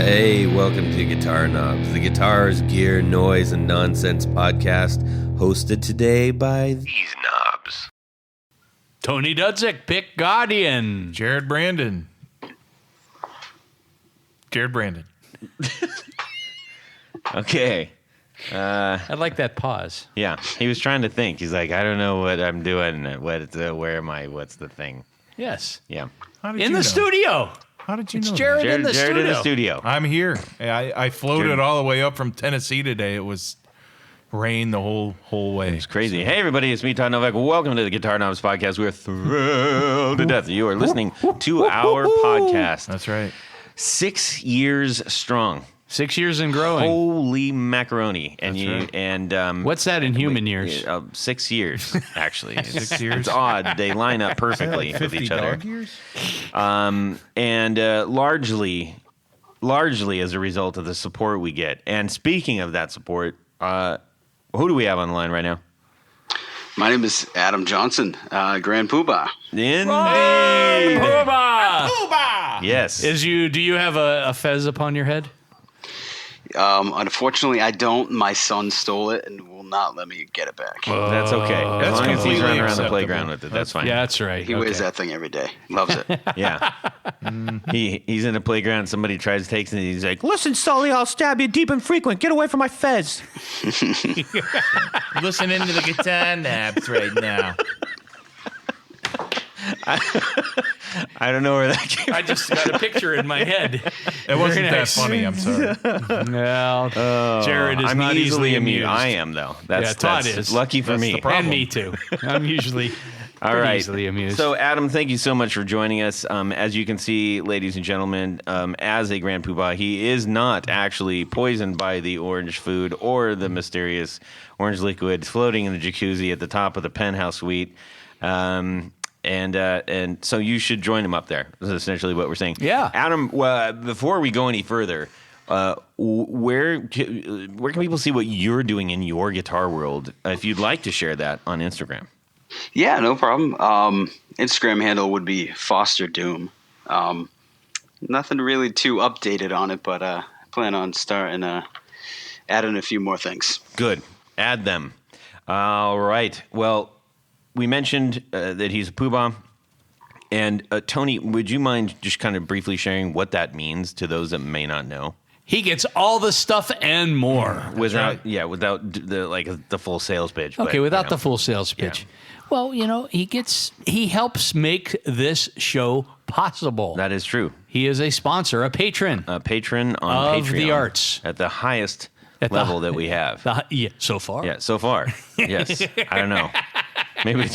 Hey, welcome to Guitar Knobs, the guitars, gear, noise, and nonsense podcast, hosted today by these knobs. Tony Dudzik, Pick Guardian. Jared Brandon. Okay. I like that pause. Yeah, he was trying to think. He's like, I don't know what I'm doing. Where am I? What's the thing? Yes. Yeah. How did In you the know? studio. How did you It's know? Jared, Jared in the studio. in the studio. I'm here. I floated Jared. all the way up from Tennessee today. It was rain the whole way. It's crazy. Hey, everybody, it's me, Todd Novak. Welcome to the Guitar Knobs podcast. We're thrilled to death. You are listening to our podcast. That's right. 6 years strong. 6 years and growing. Holy macaroni! And That's you right. and What's that in human years? 6 years actually. 6 years. It's odd. They line up perfectly with 50 each other. dog years? And largely as a result of the support we get. And speaking of that support, who do we have on the line right now? My name is Adam Johnson, Grand Poohbah. Indeed. Poohbah! Yes. Do you have a fez upon your head? Unfortunately, I don't. My son stole it and will not let me get it back. That's okay. As That's long as he's completely running around the acceptable. playground with it, that's fine. Yeah, that's right. He wears that thing every day. Loves it. Yeah. He's in the playground. Somebody tries to take it. And he's like, "Listen, Sully, I'll stab you deep and frequent. Get away from my fez." Listening to the guitar knobs right now. I don't know where that came I just got a picture in my head. It wasn't Very that nice. funny. I'm sorry. Well, Jared is I'm not easily amused. I am, though. That's Todd that's is. lucky for That's me. the problem. And me too. I'm usually All pretty right. easily amused. So, Adam, thank you so much for joining us. As you can see, ladies and gentlemen, as a Grand Poohbah, he is not actually poisoned by the orange food or the mysterious orange liquid floating in the jacuzzi at the top of the penthouse suite. And so you should join him up there. This is essentially what we're saying. Yeah. Adam, before we go any further, where can people see what you're doing in your guitar world? If you'd like to share that on Instagram. Yeah, no problem. Instagram handle would be Foster Doom. Nothing really too updated on it, but I plan on starting adding a few more things. Good. Add them. All right. Well, we mentioned that he's a Poohbah. And Tony, would you mind just kind of briefly sharing what that means to those that may not know? he gets all the stuff and more. Without the full sales pitch. Okay, but, without you know. the full sales pitch. Well, he helps make this show possible. That is true. He is a sponsor, a patron. A patron on Of Patreon. the arts. At the highest At the- level that we have. So far. Yeah, so far. Yes. I don't know. Maybe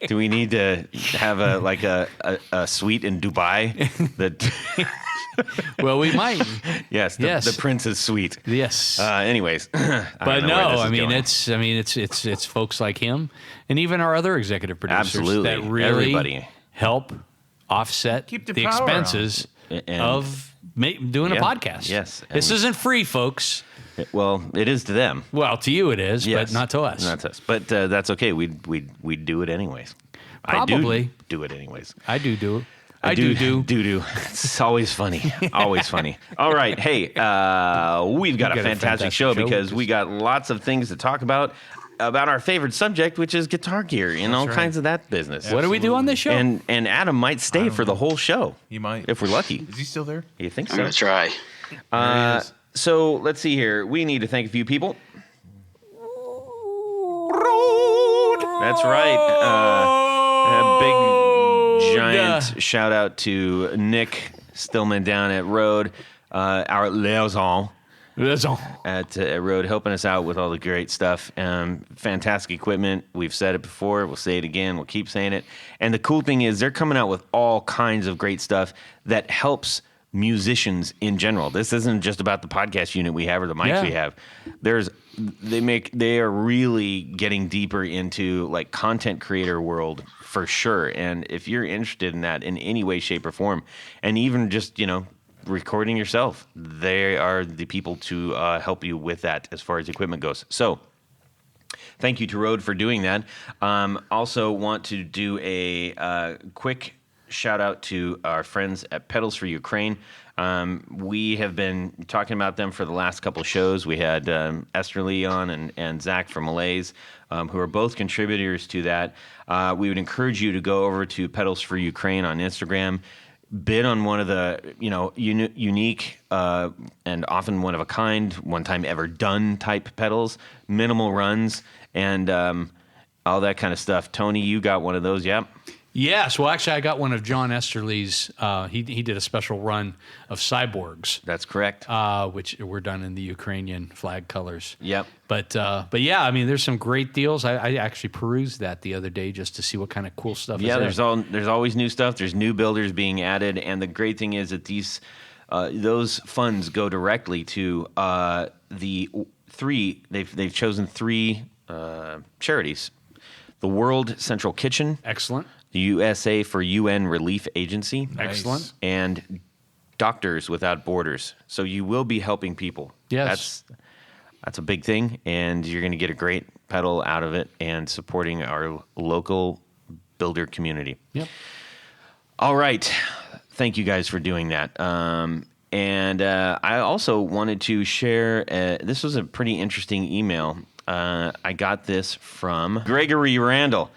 do we need to have a suite in Dubai that Well, we might. yes, the Prince's suite. Yes. Anyways, But no, it's folks like him and even our other executive producers Absolutely. that really Everybody. help offset Keep the the power expenses And- of doing a Yeah, podcast. yes. This And- isn't free, folks. well, it is to them. Well, to you it is, Yes. but not to us. Not to us. But that's okay. We do it anyways. Probably. I do it anyways. I do. I do. do. It's always funny. Always funny. All right. Hey, we've got a fantastic show because we got lots of things to talk about our favorite subject, which is guitar gear and all right. kinds of that business. What do we do on this show? And Adam might stay for the whole show. He might. If we're lucky. Is he still there? You think I'm so? going to try. There he is. So let's see here. We need to thank a few people. That's right. A big, giant shout out to Nick Stillman down at Road, our liaison at Road, helping us out with all the great stuff. Fantastic equipment. We've said it before. We'll say it again. We'll keep saying it. And the cool thing is they're coming out with all kinds of great stuff that helps musicians in general. This isn't just about the podcast unit we have or the mics we have. They are really getting deeper into like content creator world for sure. And if you're interested in that in any way, shape, or form, and even just, recording yourself, they are the people to help you with that as far as equipment goes. So thank you to Rode for doing that. Also want to do a quick shout out to our friends at Pedals for Ukraine. We have been talking about them for the last couple of shows. We had Esther Lee on and Zach from Malays, who are both contributors to that. We would encourage you to go over to Pedals for Ukraine on Instagram, bid on one of the unique and often one of a kind, one time ever done type pedals, minimal runs, and all that kind of stuff. Tony, you got one of those, yep. Yes. Well, actually, I got one of John Esterly's. He did a special run of Cyborgs. That's correct. Which were done in the Ukrainian flag colors. Yep. But yeah, I mean, there's some great deals. I actually perused that the other day just to see what kind of cool stuff is there. There's always new stuff. There's new builders being added, and the great thing is that those funds go directly to the three. They've chosen three charities: the World Central Kitchen, excellent. The USA for UN Relief Agency, Nice. Excellent. and Doctors Without Borders. So you will be helping people. Yes. That's a big thing, and you're going to get a great pedal out of it and supporting our local builder community. Yep. All right. Thank you guys for doing that. And I also wanted to share, this was a pretty interesting email. I got this from Gregory Randall.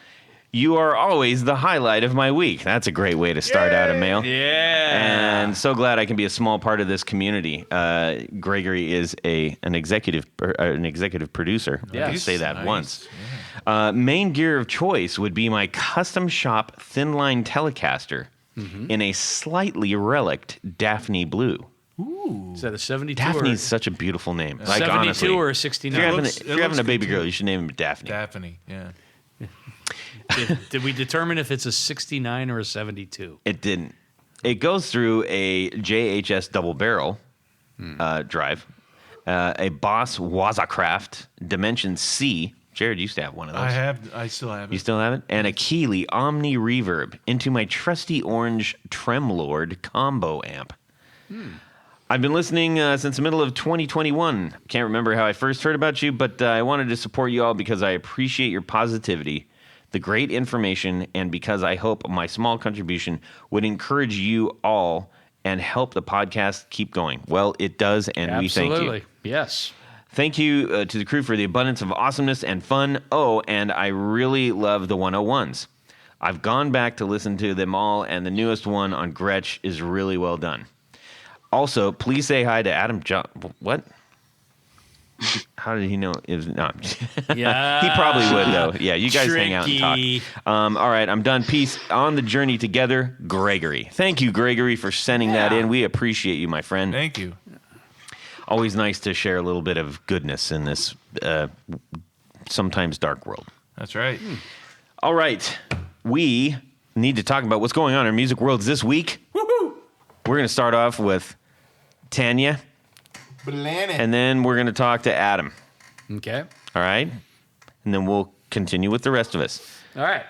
You are always the highlight of my week. That's a great way to start out a mail. Yeah. And so glad I can be a small part of this community. Gregory is an executive producer. I can say that Nice. once. Main gear of choice would be my custom shop thin line Telecaster in a slightly relict Daphne blue. Is that a 72 Daphne's such a beautiful name. Like 72 honestly, or a if 69? you're having, looks- if it you're having looks a baby good, girl, too. you should name him Daphne. Daphne, yeah. Did we determine if it's a 69 or a 72? It didn't. It goes through a JHS double barrel drive, a Boss Wazacraft Dimension C. Jared used to have one of those. I still have it. You still have it? And a Keeley Omni Reverb into my trusty orange Tremlord combo amp. I've been listening since the middle of 2021. Can't remember how I first heard about you, but I wanted to support you all because I appreciate your positivity, the great information, and because I hope my small contribution would encourage you all and help the podcast keep going. Well, it does, and we thank you. Absolutely. Yes. Thank you to the crew for the abundance of awesomeness and fun. Oh, and I really love the 101s. I've gone back to listen to them all, and the newest one on Gretsch is really well done. Also, please say hi to Adam John. What? How did he know? It was, no. Yeah. He probably would, though. Yeah, you guys hang out and Tricky. talk. All right, I'm done. Peace. On the journey together, Gregory. Thank you, Gregory, for sending that in. We appreciate you, my friend. Thank you. Always nice to share a little bit of goodness in this sometimes dark world. That's right. All right, we need to talk about what's going on in our music worlds this week. Woo-hoo! We're going to start off with Tanya, and then we're going to talk to Adam. Okay. All right, and then we'll continue with the rest of us. All right.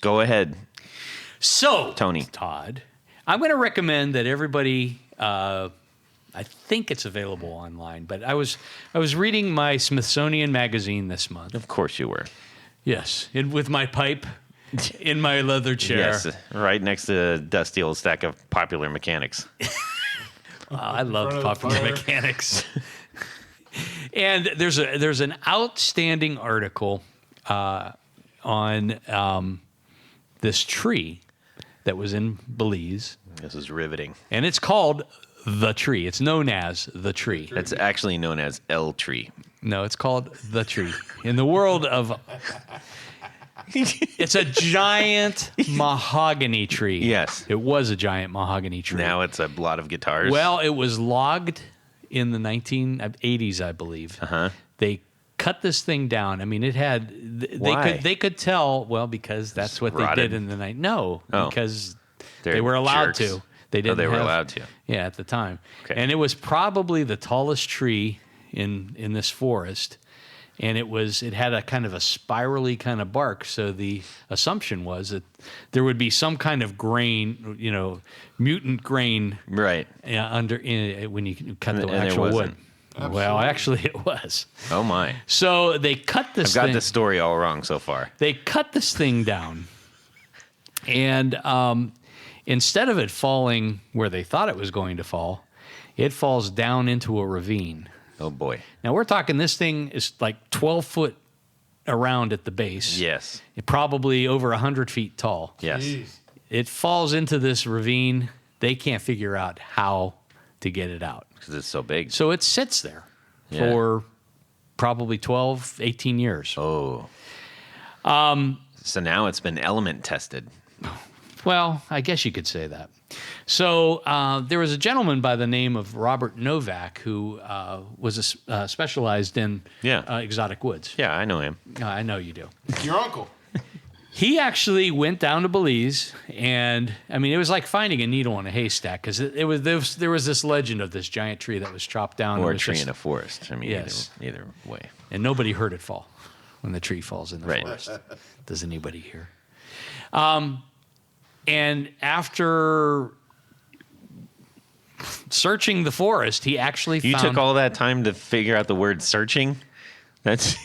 Go ahead. So, Tony. Todd, I'm going to recommend that everybody. I think it's available online, but I was reading my Smithsonian magazine this month. Of course you were. Yes, with my pipe in my leather chair. Yes, right next to a dusty old stack of Popular Mechanics. I love front of the Popular fire. Mechanics. And there's an outstanding article on this tree that was in Belize, This is riveting. and it's called The Tree. It's known as The Tree. It's actually known as L Tree. No, it's called The Tree. In the world of... It's a giant mahogany tree. Yes. It was a giant mahogany tree. Now it's a lot of guitars. Well, it was logged in the 1980s, I believe. Uh-huh. They cut this thing down. I mean, it had... Why? They could tell, well, because that's what they rotted? did in the night. No, Oh. because They're they were allowed jerks. to. They didn't. they were have- allowed to. Yeah, at the time. Okay. And it was probably the tallest tree in this forest, and it had a kind of a spirally kind of bark. So the assumption was that there would be some kind of grain, mutant grain, Right. when you cut the And there actual wood. wasn't. Well, actually, it was. Oh, my. So they cut this. I've got thing. this story all wrong so far. They cut this thing down, and instead of it falling where they thought it was going to fall, it falls down into a ravine. Oh boy. Now we're talking this thing is like 12 foot around at the base. Yes. It probably over 100 feet tall. Yes. Jeez. It falls into this ravine. They can't figure out how to get it out. Because it's so big. So it sits there Yeah. for probably 12, 18 years. Oh. So now it's been element tested. Well, I guess you could say that. So there was a gentleman by the name of Robert Novak who was specialized in exotic woods. Yeah, I know him. I know you do. Your uncle. He actually went down to Belize, and I mean, it was like finding a needle in a haystack because there was this legend of this giant tree that was chopped down. Or It a was tree just- in a forest. I mean, Yes. either way. and nobody heard it fall when the tree falls in the Right. forest. Does anybody hear? And after searching the forest, he actually You found... took all that time to figure out the word searching? That's...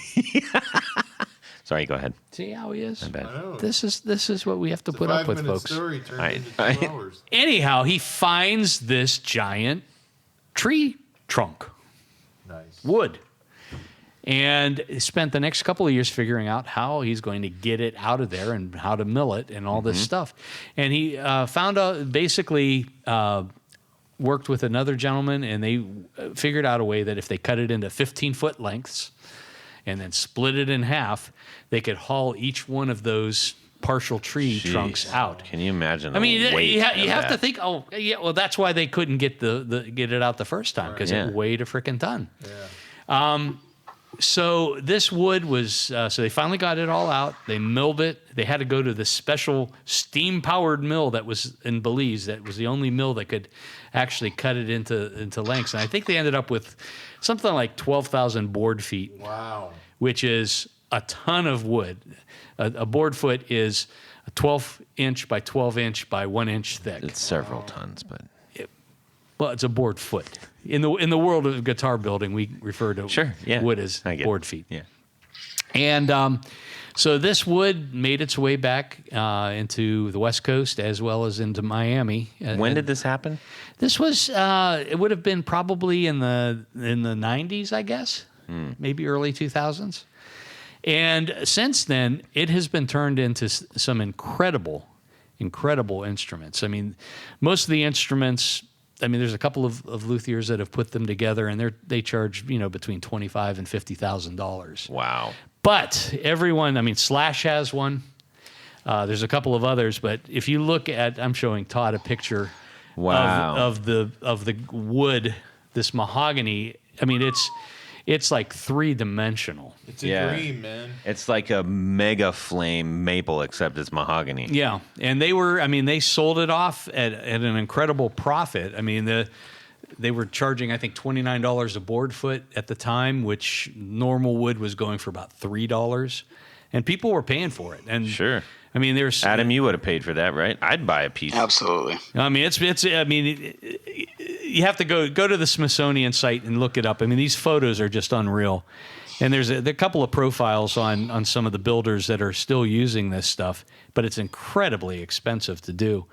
Sorry, go ahead. See how he is? Bad. I know. This is what we have to put up with, 5-minute folks. story turned I- into I- 2 hours. Anyhow, he finds this giant tree trunk, Nice. wood, and he spent the next couple of years figuring out how he's going to get it out of there and how to mill it and all this stuff. And he found out, basically worked with another gentleman, and they figured out a way that if they cut it into 15-foot lengths and then split it in half, they could haul each one of those partial tree Jeez. trunks out. Can you imagine? I mean, the weight you of have to that? think. Oh, yeah. Well, that's why they couldn't get get it out the first time because Yeah. it weighed a freaking ton. Yeah. So this wood was. So they finally got it all out. They milled it. They had to go to this special steam-powered mill that was in Belize. That was the only mill that could actually cut it into lengths. And I think they ended up with something like 12,000 board feet, Wow. which is a ton of wood. A board foot is a 12-inch by 12-inch by 1-inch thick. It's several tons, but... Well, it's a board foot. In the world of guitar building, we refer to Sure, yeah. wood as I get it. board feet. Yeah. And so this wood made its way back into the West Coast as well as into Miami. When did this happen? This was? It would have been probably in the 90s, I guess, maybe early 2000s. And since then, it has been turned into some incredible instruments. I mean, most of the instruments. I mean, there's a couple of luthiers that have put them together, and they charge between $25,000 and $50,000. Wow. But everyone, I mean, Slash has one. There's a couple of others, but if you look at, I'm showing Todd a picture Wow. of the wood, this mahogany. I mean, it's like 3-dimensional. It's a Yeah. dream, man. It's like a mega flame maple, except it's mahogany. Yeah, and they sold it off at an incredible profit. I mean, they were charging, I think, $29 a board foot at the time, which normal wood was going for about $3, and people were paying for it. And Sure. I mean, there's Adam, you would have paid for that, right? I'd buy a piece. Absolutely. I mean, you have to go to the Smithsonian site and look it up. I mean, these photos are just unreal. And there are a couple of profiles on some of the builders that are still using this stuff, but it's incredibly expensive to do.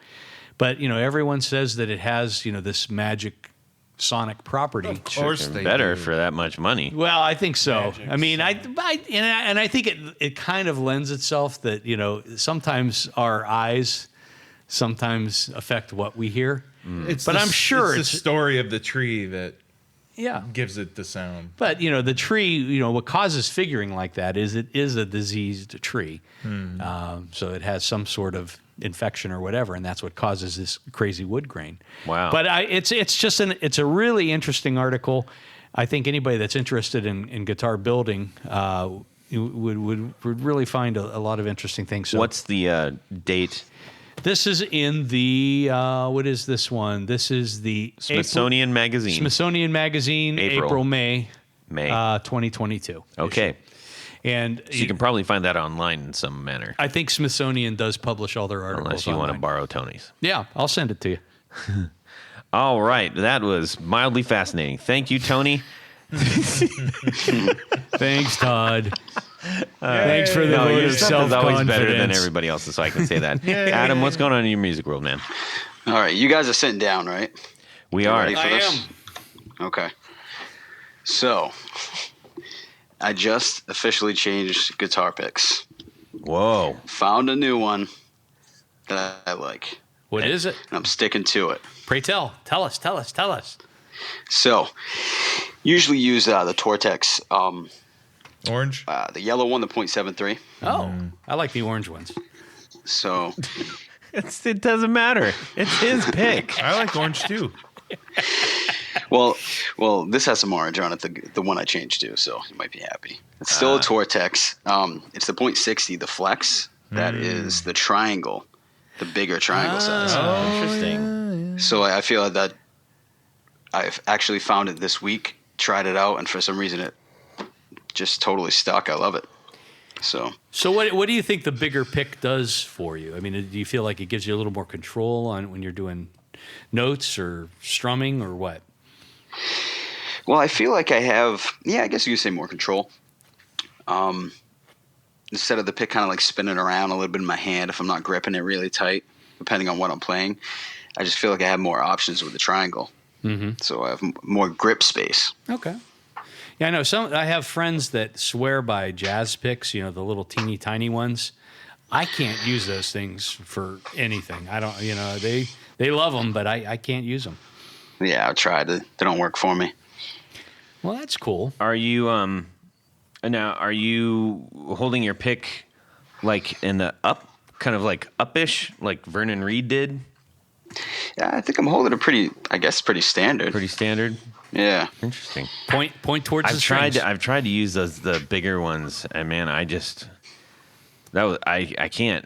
But, everyone says that it has, this magic sonic property. Of course they Better do. for that much money. Well, I think so. Magic I mean, I think it kind of lends itself that, sometimes our eyes sometimes affect what we hear. But I'm sure it's the story of the tree that Yeah. gives it the sound. But, the tree, what causes figuring like that is it is a diseased tree. So it has some sort of infection or whatever, and that's what causes this crazy wood grain. Wow. But it's a really interesting article. I think anybody that's interested in guitar building would really find a lot of interesting things. So What's the date? this is in the, what is this one? This is the Smithsonian Magazine. Smithsonian Magazine, April. May May. 2022. Okay. And So you can probably find that online in some manner. I think Smithsonian does publish all their articles. Unless you want to online. borrow Tony's. Yeah, I'll send it to you. All right. That was mildly fascinating. Thank you, Tony. Thanks, Todd. Thanks for the No, vote your of stuff is always better than self-confidence. everybody else's, so I can say that. Adam, what's going on in your music world, man? All right, you guys are sitting down, right? We You are. ready for I this? am. Okay. So, I just officially changed guitar picks. Whoa. Found a new one that I like, What is it? and I'm sticking to it. Pray tell. Tell us. So, usually use the Tortex, Orange. the yellow one, the .73. Oh, I like the orange ones. So, It doesn't matter. It's his pick. I like orange too. well, this has some orange on it, the one I changed to, so you might be happy. It's still a Tortex. It's the .60, the Flex. That is the triangle, the bigger triangle size. Interesting. So I feel that I've actually found it this week, tried it out, and for some reason it just totally stuck. I love it. So what do you think the bigger pick does for you? I mean, do you feel like it gives you a little more control on when you're doing notes or strumming or what? well, I feel like I have, I guess you could say more control. Instead of the pick kind of like spinning around a little bit in my hand if I'm not gripping it really tight, depending on what I'm playing, I just feel like I have more options with the triangle. Mm-hmm. So I have more grip space. Okay. Yeah, I know. I have friends that swear by jazz picks, the little teeny tiny ones. I can't use those things for anything. I don't, they love them, but I can't use them. Yeah, I've tried it. They don't work for me. Well, that's cool. Are you are you holding your pick like in the up, kind of like uppish, like Vernon Reid did? Yeah, I think I'm holding it pretty standard. Pretty standard. Yeah. Interesting. Point towards the strings. I've tried to use the bigger ones, and man, I can't.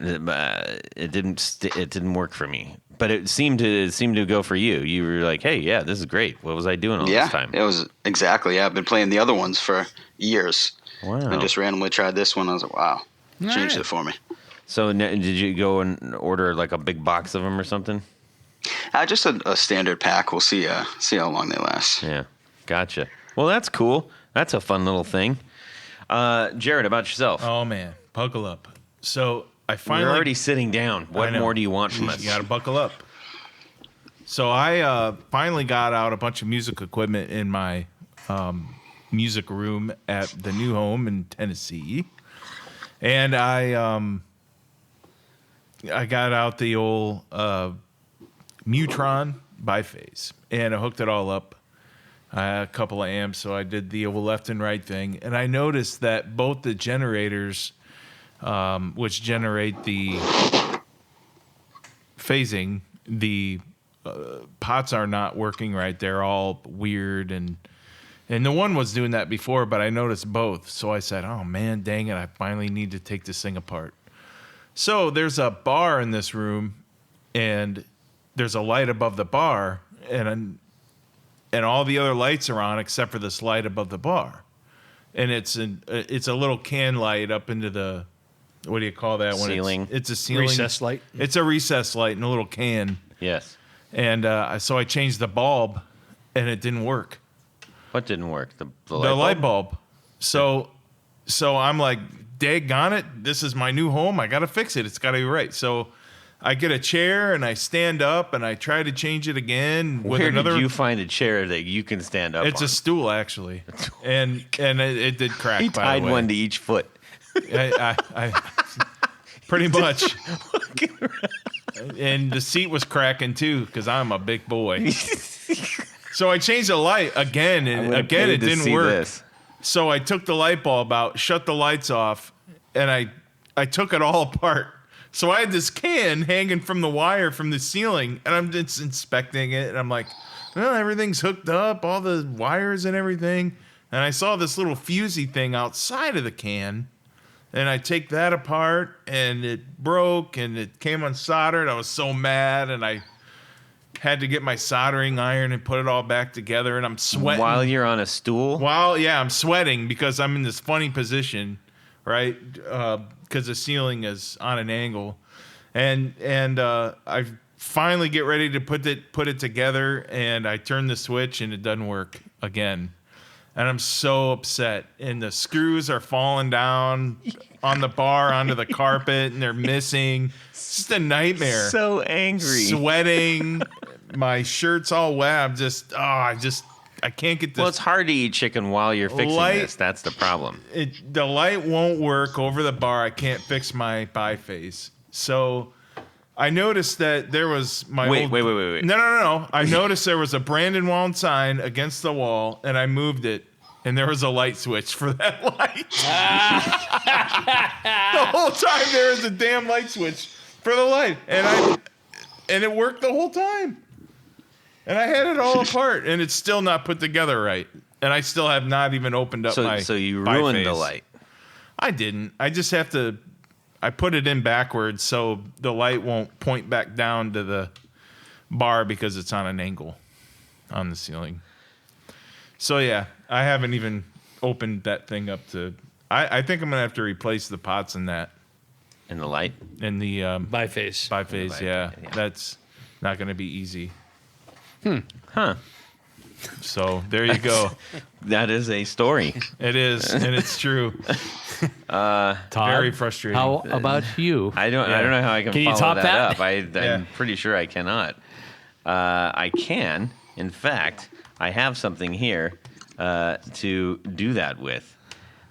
It didn't work for me. But it seemed to go for you. You were like, hey, yeah, this is great. What was I doing all this time? It was exactly. Yeah, I've been playing the other ones for years. Wow. And just randomly tried this one. I was like, wow, changed it for me. So did you go and order like a big box of them or something? Just a standard pack. We'll see how long they last. Yeah, gotcha. Well, that's cool. That's a fun little thing. Jared, about yourself? Oh man, buckle up. So I finally. We're already sitting down. What more do you want from us? You got to buckle up. So I finally got out a bunch of music equipment in my music room at the new home in Tennessee, and I got out the old Mutron biphase, and I hooked it all up. A couple of amps, so I did the old left and right thing, and I noticed that both the generators, which generate the phasing, the pots are not working right. They're all weird, and the one was doing that before, but I noticed both. So I said, oh man, dang it, I finally need to take this thing apart. So there's a bar in this room, and there's a light above the bar, and all the other lights are on except for this light above the bar. And it's a little can light up into the, what do you call that one? Ceiling. It's a ceiling. Recess light? It's a recess light in a little can. Yes. And so I changed the bulb, and it didn't work. What didn't work? The light bulb. So I'm like, daggone it, this is my new home. I got to fix it. It's got to be right. So I get a chair, and I stand up, and I try to change it again. Where did you find a chair that you can stand up It's on? a stool, actually. And it did crack, He by tied the way. one to each foot. I pretty much. And the seat was cracking, too, because I'm a big boy. So I changed the light again, and again it didn't work. This. So I took the light bulb out, shut the lights off, and I took it all apart. So I had this can hanging from the wire from the ceiling, and I'm just inspecting it, and I'm like, well, everything's hooked up, all the wires and everything. And I saw this little fusey thing outside of the can, and I take that apart, and it broke, and it came unsoldered. I was so mad, and I had to get my soldering iron and put it all back together, and I'm sweating. While you're on a stool? I'm sweating because I'm in this funny position, right? Because the ceiling is on an angle, and I finally get ready to put it together, and I turn the switch, and it doesn't work again. And I'm so upset. And the screws are falling down on the bar onto the carpet, and they're missing. It's just a nightmare. So angry. Sweating. My shirt's all wet. I'm just, I can't get this. Well, it's hard to eat chicken while you're fixing this. That's the problem. The light won't work over the bar. I can't fix my biface. So I noticed that there was my Wait. No. I noticed there was a Brandon Wallen sign against the wall, and I moved it, and there was a light switch for that light. The whole time there was a damn light switch for the light, and it worked the whole time. And I had it all apart, and it's still not put together right. And I still have not even opened up my So you ruined biface. the light. I didn't. I just have to. I put it in backwards so the light won't point back down to the bar because it's on an angle on the ceiling. So yeah, I haven't even opened that thing up to. I think I'm gonna have to replace the pots in that. In the light? In the Biface. biface, yeah. That's not gonna be easy. Huh. So there you go. That is a story. It is, and it's true. Todd, Very frustrating. How about you? I don't know how I can Can you follow top that? up. I'm pretty sure I cannot. I can. In fact, I have something here to do that with.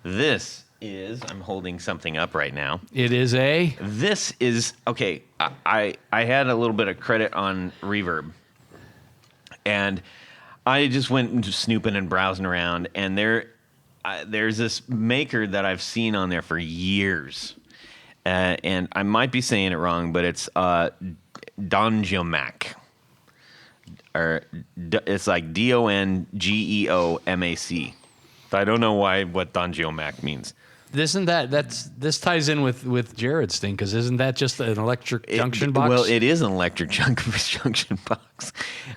This is, I'm holding something up right now. It is a. This is, okay, I had a little bit of credit on Reverb. And I just went into snooping and browsing around, and there's this maker that I've seen on there for years. And I might be saying it wrong, but it's Dongeomac. Or it's like Dongeomac. I don't know what Dongeomac means. Isn't this ties in with Jared's thing, because isn't that just an electric junction box? Well, it is an electric junction box,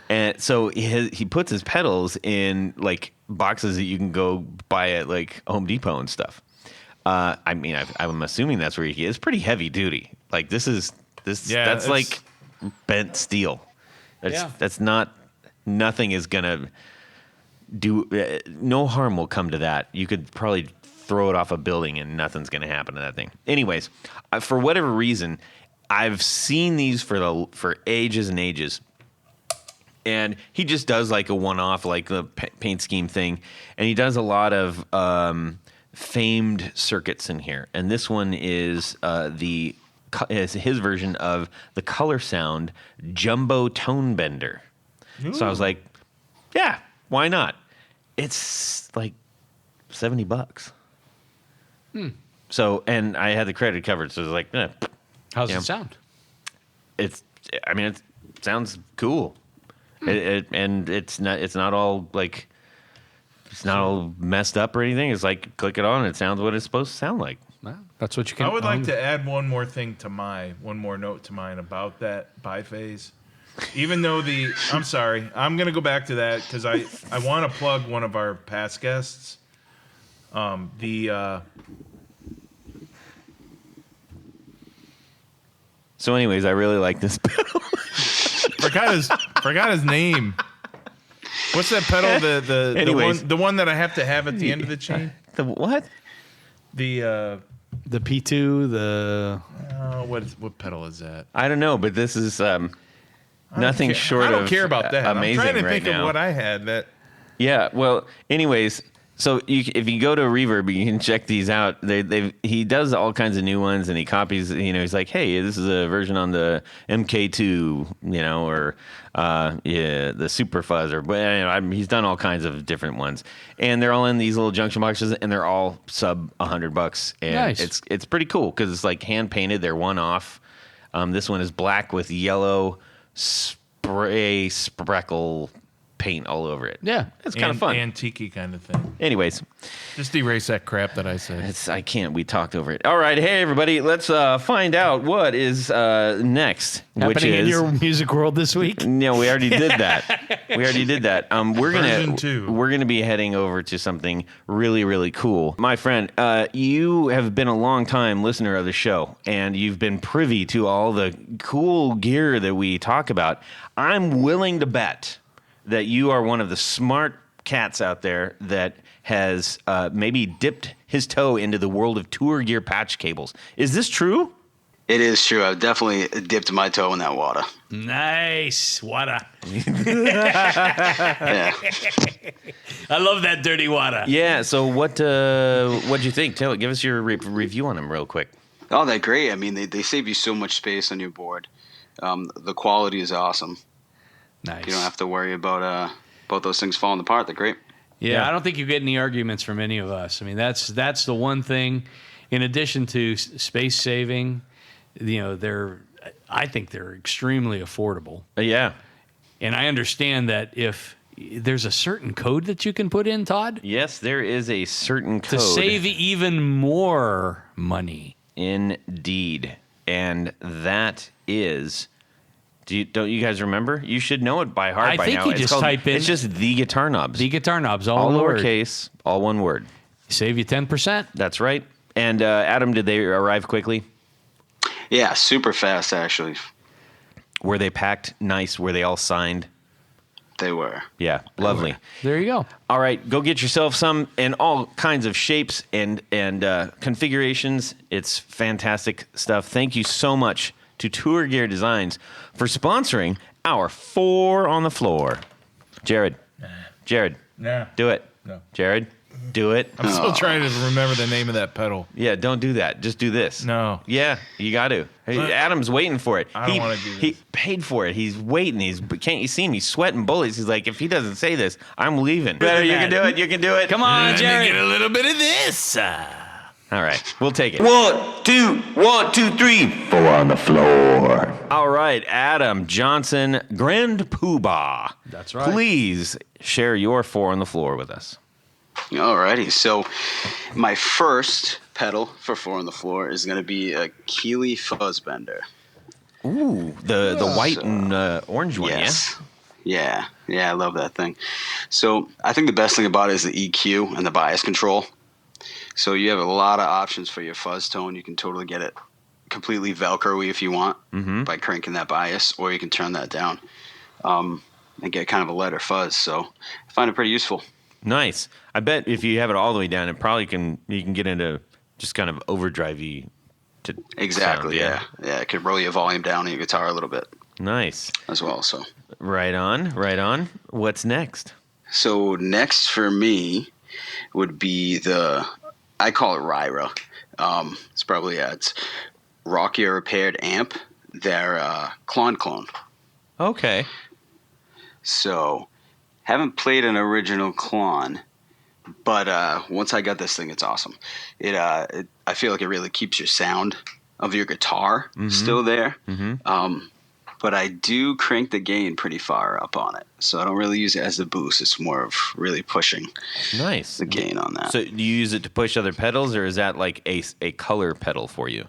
and so he puts his pedals in like boxes that you can go buy at like Home Depot and stuff. I mean, I'm assuming that's where he is. Pretty heavy duty. Like that's like bent steel. That's not. Nothing is gonna do. No harm will come to that. You could probably throw it off a building and nothing's going to happen to that thing. Anyways, for whatever reason, I've seen these for ages and ages. And he just does like a one-off, like the paint scheme thing. And he does a lot of famed circuits in here. And this one is his version of the Color Sound Jumbo Tone Bender. Ooh. So I was like, yeah, why not? It's like $70. So, and I had the credit covered, so it was like, how's it sound? It sounds cool. And it's not all like, it's not all messed up or anything. It's like, click it on, it sounds what it's supposed to sound like. Wow. That's what you can. I would like to add one more note to mine about that biphase. Even though I'm sorry, I'm going to go back to that because I want to plug one of our past guests. So anyways, I really like this pedal. Forgot his name. What's that pedal? The one that I have to have at the end of the chain? The what? The P2, what pedal is that? I don't know, but this is nothing short of I don't care about that. Amazing I'm trying to right think now. of what I had that. Yeah, well, anyways, so if you go to Reverb, you can check these out. He does all kinds of new ones, and he copies. He's like, hey, this is a version on the MK2, or the Super Fuzz, or he's done all kinds of different ones, and they're all in these little junction boxes, and they're all sub $100, and nice. It's pretty cool because it's like hand painted. They're one off. This one is black with yellow spray spreckle paint all over it. Yeah. It's kind of fun. Antique kind of thing. Anyways, just erase that crap that I said. I can't. We talked over it. All right. Hey, everybody. Let's find out what is next. Happening in your music world this week? No, we already did that. Version 2. We're gonna be heading over to something really, really cool. My friend, you have been a long time listener of the show, and you've been privy to all the cool gear that we talk about. I'm willing to bet that you are one of the smart cats out there that has maybe dipped his toe into the world of tour gear patch cables. Is this true? It is true. I've definitely dipped my toe in that water. Nice water. Yeah. I love that dirty water. Yeah. So what'd you think? Give us your review on them real quick. Oh, they're great. I mean, they save you so much space on your board. The quality is awesome. Nice. You don't have to worry about those things falling apart. They're great. Yeah, I don't think you get any arguments from any of us. I mean, that's the one thing. In addition to space saving, I think they're extremely affordable. Yeah. And I understand that if there's a certain code that you can put in, Todd, Yes, there is a certain code. to save even more money. Indeed. And that is... Don't you guys remember? You should know it by heart I by think now. you It's just called- type in- It's just the guitar knobs. The guitar knobs, all all one word. lowercase, all one word. Save you 10%. That's right. And Adam, did they arrive quickly? Yeah, super fast, actually. Were they packed nice? Were they all signed? They were. Yeah, lovely. There you go. All right, go get yourself some in all kinds of shapes and configurations. It's fantastic stuff. Thank you so much to Tour Gear Designs for sponsoring our 4 on the Floor. Jared. Nah. Do it. No. Jared, do it. I'm still trying to remember the name of that pedal. Yeah, don't do that. Just do this. No. Yeah, you got to. Hey, Adam's waiting for it. I don't wanna do this. He paid for it. He's waiting. Can't you see him? He's sweating bullets. He's like, if he doesn't say this, I'm leaving. Better, you can do it. You can do it. Come on, Let me Jerry. get a little bit of this. All right, we'll take it. 1, 2, 3. 4 on the floor. All right, Adam Johnson, Grand Poohbah. That's right. Please share your 4 on the floor with us. Alrighty, so my first pedal for 4 on the floor is going to be a Keeley Fuzzbender. Ooh, the white and orange one, Yes. Yeah, I love that thing. So I think the best thing about it is the EQ and the bias control. So you have a lot of options for your fuzz tone. You can totally get it completely Velcro-y if you want by cranking that bias, or you can turn that down and get kind of a lighter fuzz. So I find it pretty useful. Nice. I bet if you have it all the way down, you can get into just kind of overdrivey to Exactly, sound, yeah. It could roll your volume down on your guitar a little bit Nice. as well. So Right on. What's next? next for me would be I call it Ryra. It's probably it's Rocky Repaired Amp. They're clone. Okay. So haven't played an original clone, but once I got this thing, it's awesome. I feel like it really keeps your sound of your guitar still there. But I do crank the gain pretty far up on it. So I don't really use it as a boost. It's more of really pushing Nice. the gain on that. So do you use it to push other pedals, or is that like a color pedal for you?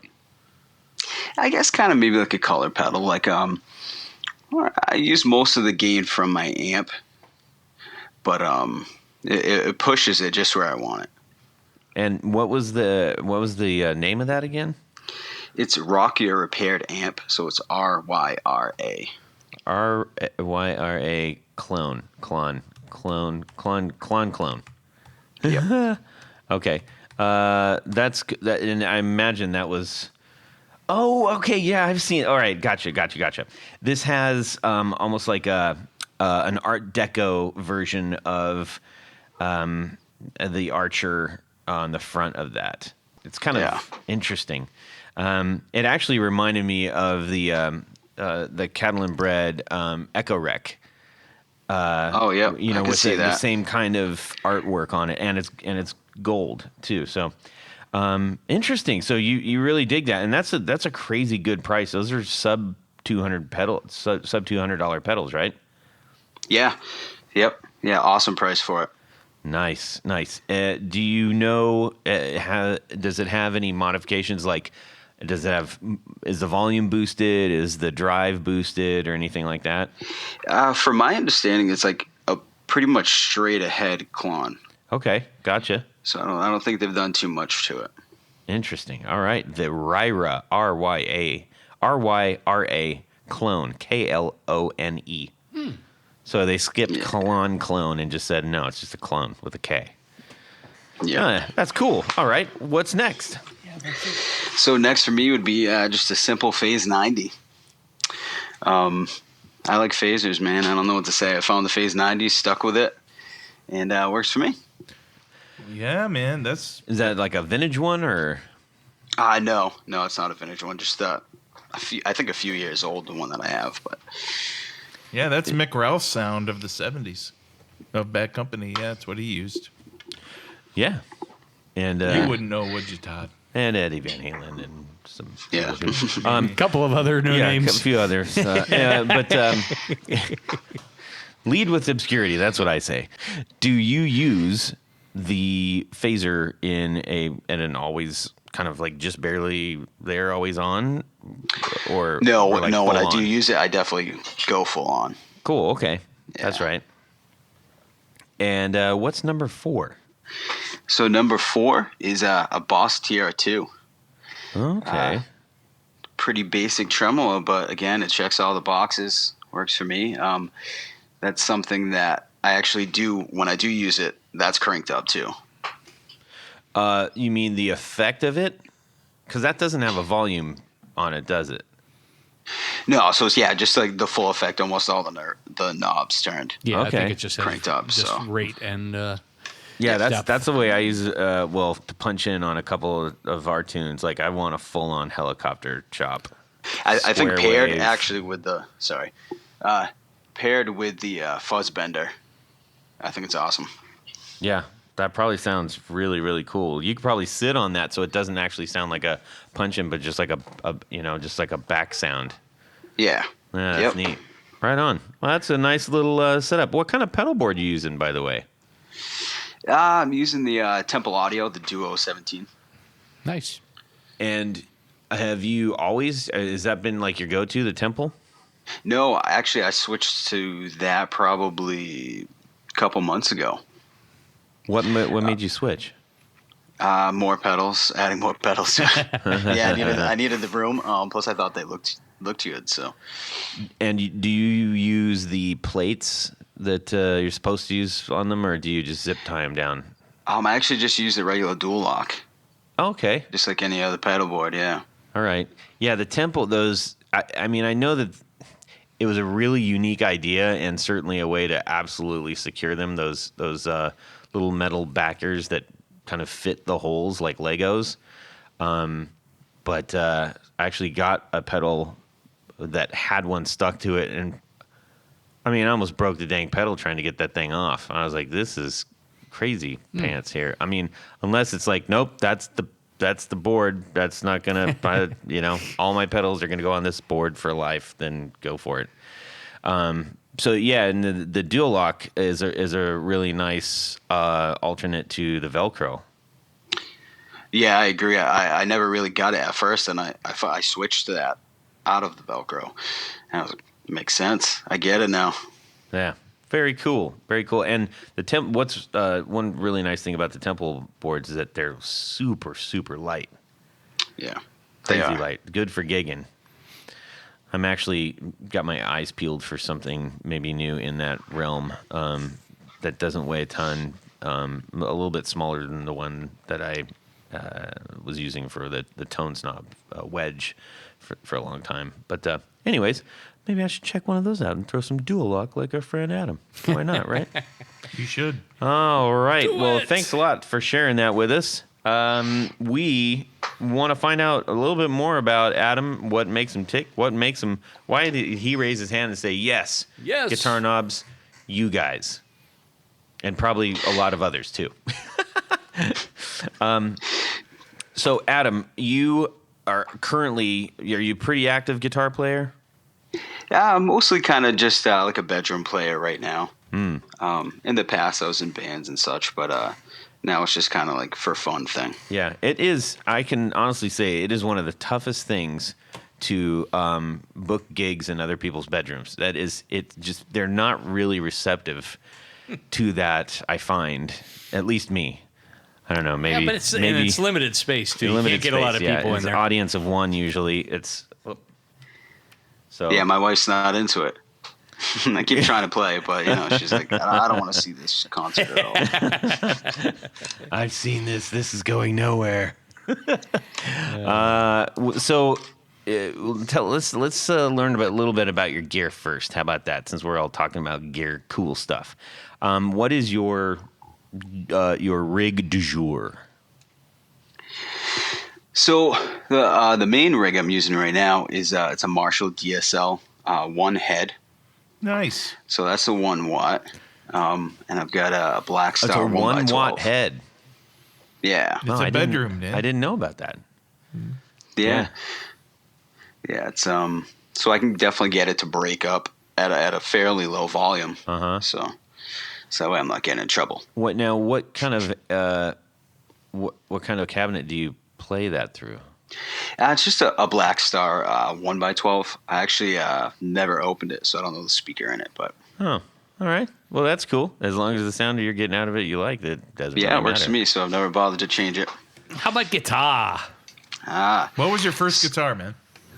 I guess kind of maybe like a color pedal. Like I use most of the gain from my amp, but it pushes it just where I want it. And what was the name of that again? It's Rocky Repaired Amp, so it's RYRA. RYRA clone. Yep. Okay. That's that, and I imagine that was. Oh, okay. Yeah, I've seen. All right, gotcha. This has almost like an Art Deco version of the Archer on the front of that. It's kind of interesting. It actually reminded me of the Cattle and Bread Echo Rec. With the same kind of artwork on it, and it's gold too. So interesting. So you really dig that, and that's a crazy good price. Those are sub $200 pedals, right? Yeah. Yep. Yeah. Awesome price for it. Nice. Do you know? Does it have any modifications? Like, is the volume boosted? Is the drive boosted, or anything like that? From my understanding, it's like a pretty much straight ahead clone. Okay, gotcha. So I don't think they've done too much to it. Interesting. All right, the Ryra RYRA clone KLONE. So they skipped clone and just said, no, it's just a clone with a K. Yeah. That's cool. All right. What's next? So next for me would be just a simple Phase 90. I like phasers, man. I don't know what to say. I found the Phase 90, stuck with it, and it works for me. Yeah, man. Is that like a vintage one or? No, it's not a vintage one. Just I think a few years old, the one that I have. But yeah, that's Mick Ralph's sound of the 70s of Bad Company. Yeah, that's what he used. Yeah. And you wouldn't know, would you, Todd? And Eddie Van Halen and some. Yeah. A couple of other names. A few others. But lead with obscurity. That's what I say. Do you use the phaser in an always kind of like just barely there, always on? Or no, or like no. When I full do on? use it, I definitely go full on. Cool. Okay. Yeah. That's right. And what's number 4? So number 4 is a Boss TR2. Okay. Pretty basic tremolo, but again, it checks all the boxes. Works for me. That's something that I actually do when I do use it. That's cranked up too. You mean the effect of it? Because that doesn't have a volume on it, does it? No, so it's just like the full effect. Almost all the knobs turned. Yeah, Okay. I think it just has Cranked up, just so. rate and Yeah, depth. that's the way I use to punch in on a couple of our tunes. Like I want a full-on helicopter chop. I think Square paired wave. actually with paired with the fuzz bender. I think it's awesome. Yeah, that probably sounds really, really cool. You could probably sit on that so it doesn't actually sound like a punch-in, but just like just like a back sound. Yeah. Yeah, that's neat. Right on. Well, that's a nice little setup. What kind of pedal board are you using, by the way? I'm using the Temple Audio, the Duo 17. nice. And have you always, has that been like your go-to, the Temple? No, actually, I switched to that probably a couple months ago. What made you switch? More pedals, adding more pedals. Yeah, I needed the room. Plus, I thought they looked good. So, And do you use the plates that you're supposed to use on them, or do you just zip tie them down? I actually just use the regular dual lock, Okay. just like any other pedal board. Yeah. All right. Yeah, the Temple, those, I mean, I know that it was a really unique idea and certainly a way to absolutely secure them, those little metal backers that kind of fit the holes like Legos. But I actually got a pedal that had one stuck to it, and I mean, I almost broke the dang pedal trying to get that thing off. I was like, this is crazy pants here. I mean, unless it's like, nope, that's the board. That's not going to, all my pedals are going to go on this board for life, then go for it. So yeah, and the dual lock is a really nice alternate to the Velcro. Yeah, I agree. I never really got it at first, and I switched to that out of the Velcro. And I was like, makes sense. I get it now. Yeah, very cool, very cool. And the what's one really nice thing about the Temple boards is that they're super, super light. Yeah, Crazy they are. light, good for gigging. I'm actually got my eyes peeled for something maybe new in that realm that doesn't weigh a ton, a little bit smaller than the one that I was using for the tone snob wedge for a long time. But anyways, maybe I should check one of those out and throw some dual lock like our friend Adam. Why not, right? You should. All right. Well, thanks a lot for sharing that with us. We want to find out a little bit more about Adam, what makes him tick, why did he raise his hand and say, yes, guitar knobs, you guys, and probably a lot of others too. So Adam, you are you a pretty active guitar player? Yeah, I'm mostly kind of just like a bedroom player right now. In the past, I was in bands and such, but now it's just kind of like for fun thing. Yeah, it is. I can honestly say it is one of the toughest things to book gigs in other people's bedrooms. That is, they're not really receptive to that, I find. At least me. I don't know, maybe. Yeah, but it's limited space, too. You can't get a lot of people in it's there. an audience of one usually. So Yeah, my wife's not into it. I keep trying to play, but she's like, I don't want to see this concert at all. I've seen this. This is going nowhere. So, let's learn a little bit about your gear first. How about that? Since we're all talking about gear, cool stuff. What is your rig du jour? So the main rig I'm using right now is it's a Marshall DSL 1 head. Nice. So that's a 1 watt, and I've got a Black It's Star a 1 watt head. Yeah, It's a bedroom, I didn't know about that. yeah. It's so I can definitely get it to break up at a fairly low volume. So that way I'm not getting in trouble. What kind of what kind of cabinet do you play that through? It's just a Black Star 1x12. I actually never opened it, so I don't know the speaker in it. But Oh, all right. Well, that's cool. As long as the sound you're getting out of it you like, it doesn't really it works matter. for me, so I've never bothered to change it. How about guitar? What was your first guitar, man?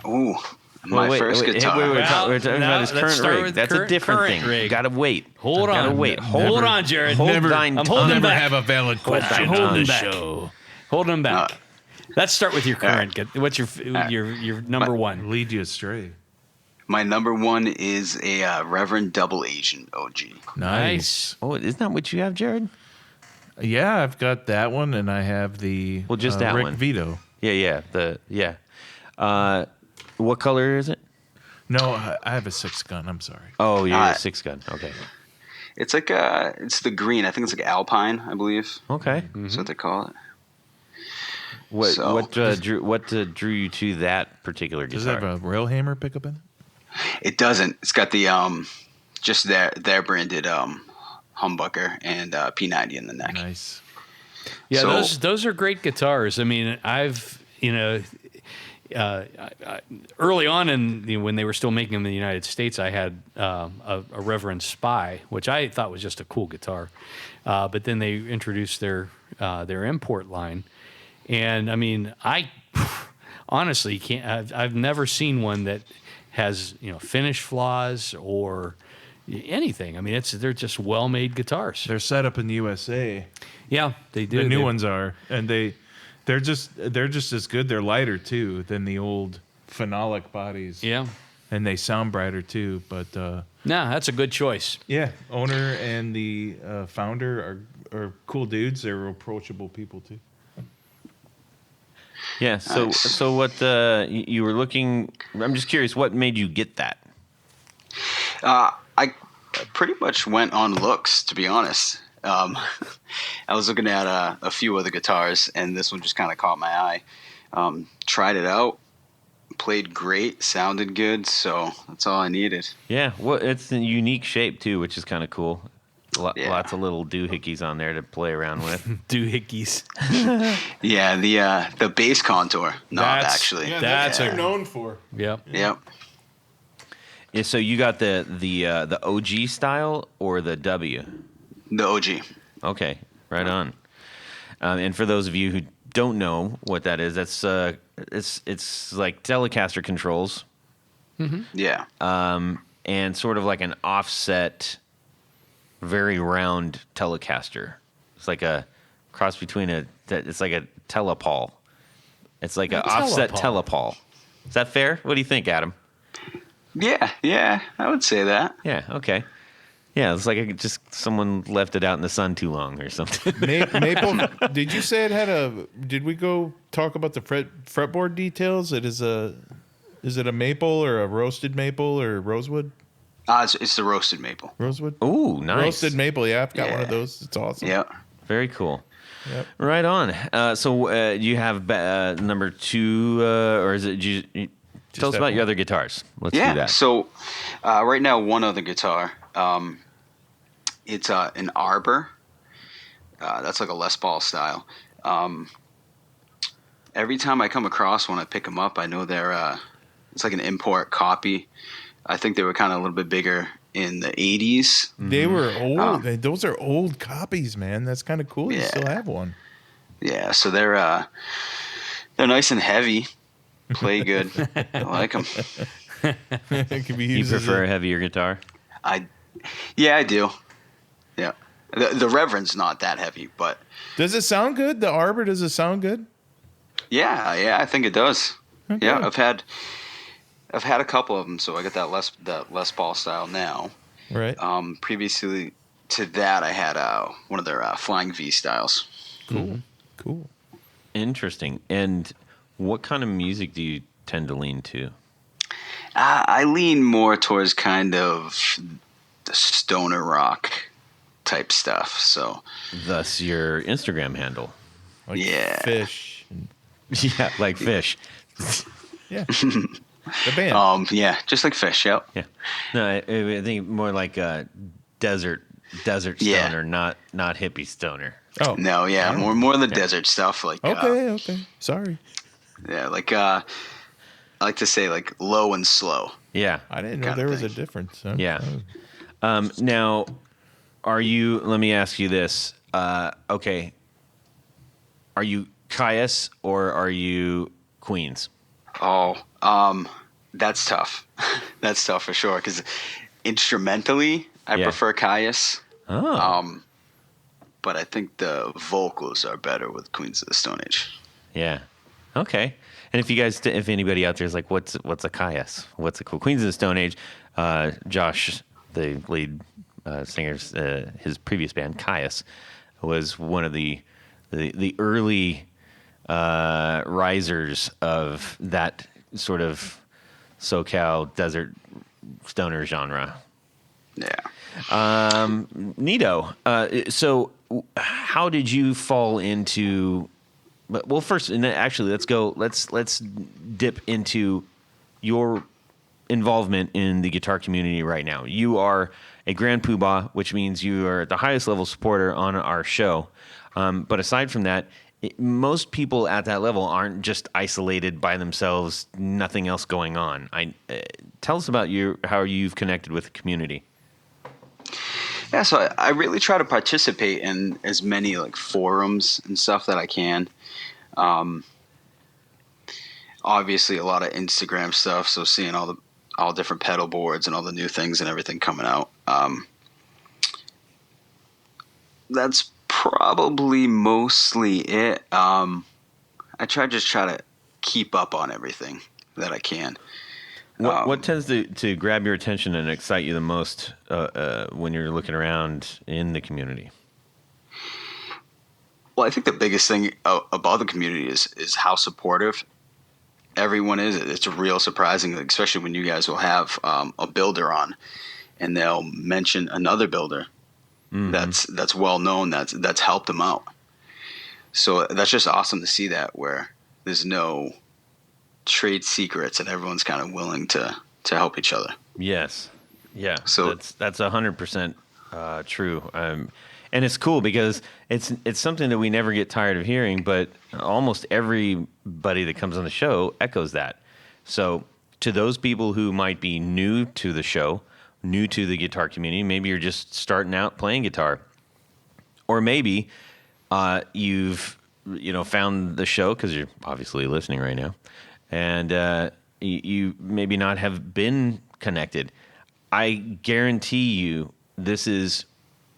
Ooh, my first guitar. We're Well, talking no, about his let's current start rig. with That's a current different thing. rig. You gotta wait. Hold on. Gotta wait. Hold on, Jared. Hold Never- thine I'm holding tongue. back. Have a valid question I'm holding on the back. show. Hold them back. Let's start with your current. What's your number one? Lead you astray. My number one is a Reverend Double Agent OG. Nice. Oh, isn't that what you have, Jared? Yeah, I've got that one, and I have the just that Rick one. Vito. Yeah. What color is it? No, I have a 6-gun. I'm sorry. Oh, you're a Uh, 6-gun. Okay. It's like it's the green. I think it's like Alpine, I believe. Okay. That's what they call it. What So- what drew you to that particular Does it guitar? have a railhammer pickup in it? It doesn't. It's got the just their branded humbucker and P90 in the neck. Nice. Yeah, So- those are great guitars. I mean, I've early on when they were still making them in the United States, I had a Reverend Spy, which I thought was just a cool guitar. But then they introduced their import line, and I mean, I honestly can't. I've never seen one that has finish flaws or anything. I mean, they're just well-made guitars. They're set up in the USA. Yeah, they do. The new ones are, and they're just as good. They're lighter too than the old phenolic bodies. Yeah. And they sound brighter too. But No, that's a good choice. yeah, owner and the founder are cool dudes. They're approachable people too. Yeah. So Nice. so what you were looking? I'm just curious. What made you get that? I pretty much went on looks, to be honest. I was looking at a few other guitars, and this one just kind of caught my eye. Tried it out, played great, sounded good, so that's all I needed. Yeah. Well, it's a unique shape too, which is kind of cool. Yeah. Lots of little doohickeys on there to play around with. Doohickeys. Yeah, the bass contour knob, actually. that's what a- they're known for. Yep. Yep. Yeah. So you got the OG style or the W? The OG. Okay, right on. And for those of you who don't know what that is, that's it's like Telecaster controls, Yeah. and sort of like an offset, very round Telecaster. It's like a cross between it's like a Telepal. It's like an offset Telepal. Is that fair? What do you think, Adam? Yeah, I would say that. Yeah. Okay. Yeah, it's like just someone left it out in the sun too long or something. Maple. Did you say it had a? Did we go talk about the fretboard details? Is it a maple or a roasted maple or rosewood? It's the roasted maple. Rosewood. Ooh, nice. Roasted maple. Yeah, I've got one of Yeah. those. It's awesome. Yeah. Very cool. Yep. Right on. So you have number two, or is it? Tell us that about your one. other guitars. Let's Yeah. do that. So right now, one other guitar. It's an Arbor. That's like a Les Paul style. Every time I come across one, I pick them up. I know they're it's like an import copy. I think they were kind of a little bit bigger in the 80s. They were old. Oh. Those are old copies, man. That's kind of cool. You Yeah. still have one. Yeah, so they're nice and heavy. Play good. I like them. It could be You used as prefer a heavier guitar? Yeah, I do. Yeah. The Reverend's not that heavy, but Does it sound good? The Arbor, does it sound good? yeah, I think it does. Okay. Yeah, I've had a couple of them, so I got that Les Paul style now. Right. Previously to that, I had one of their Flying V styles. Cool. Cool. Interesting. And what kind of music do you tend to lean to? I lean more towards kind of the stoner rock type stuff. So Thus, your Instagram handle. Like Yeah. Fish. Yeah, like Fish. Yeah. The band. yeah, just like Fish. Yep. Yeah. No, I think more like a desert stoner, Yeah. not hippie stoner. Oh. No, yeah, more of the desert stuff. Like Okay. Sorry. yeah, like I like to say like low and slow. Yeah. I didn't know Kind of there was a thing. difference. Huh? Yeah. Now, let me ask you this. Okay. Are you Caius or are you Queens? Oh, that's tough. That's tough for sure. Because instrumentally, I Yeah. prefer Caius. Oh. But I think the vocals are better with Queens of the Stone Age. Yeah. Okay. And if anybody out there is like, what's a Caius? What's a cool Queens of the Stone Age? Josh, the lead singer's his previous band, Caius, was one of the early risers of that sort of SoCal desert stoner genre. Yeah. Neato. So, how did you fall into? Well, first, and actually, let's go. Let's dip into your involvement in the guitar community right now. You are a Grand Poohbah, which means you are the highest level supporter on our show. But aside from that, most people at that level aren't just isolated by themselves, nothing else going on. Tell us about how you've connected with the community. Yeah, so I really try to participate in as many like forums and stuff that I can. Obviously, a lot of Instagram stuff. So seeing all different pedal boards and all the new things and everything coming out. That's probably mostly it. I try to keep up on everything that I can. What tends to grab your attention and excite you the most when you're looking around in the community? Well, I think the biggest thing about the community is how supportive everyone is. It's real surprising, especially when you guys will have a builder on, and they'll mention another builder that's well known that's helped them out. So that's just awesome to see that, where there's no trade secrets and everyone's kind of willing to help each other. Yes. Yeah. So- that's 100% true. And it's cool because it's something that we never get tired of hearing, but almost everybody that comes on the show echoes that. So to those people who might be new to the show, new to the guitar community, maybe you're just starting out playing guitar, or maybe you've found the show because you're obviously listening right now, and you maybe not have been connected. I guarantee you this is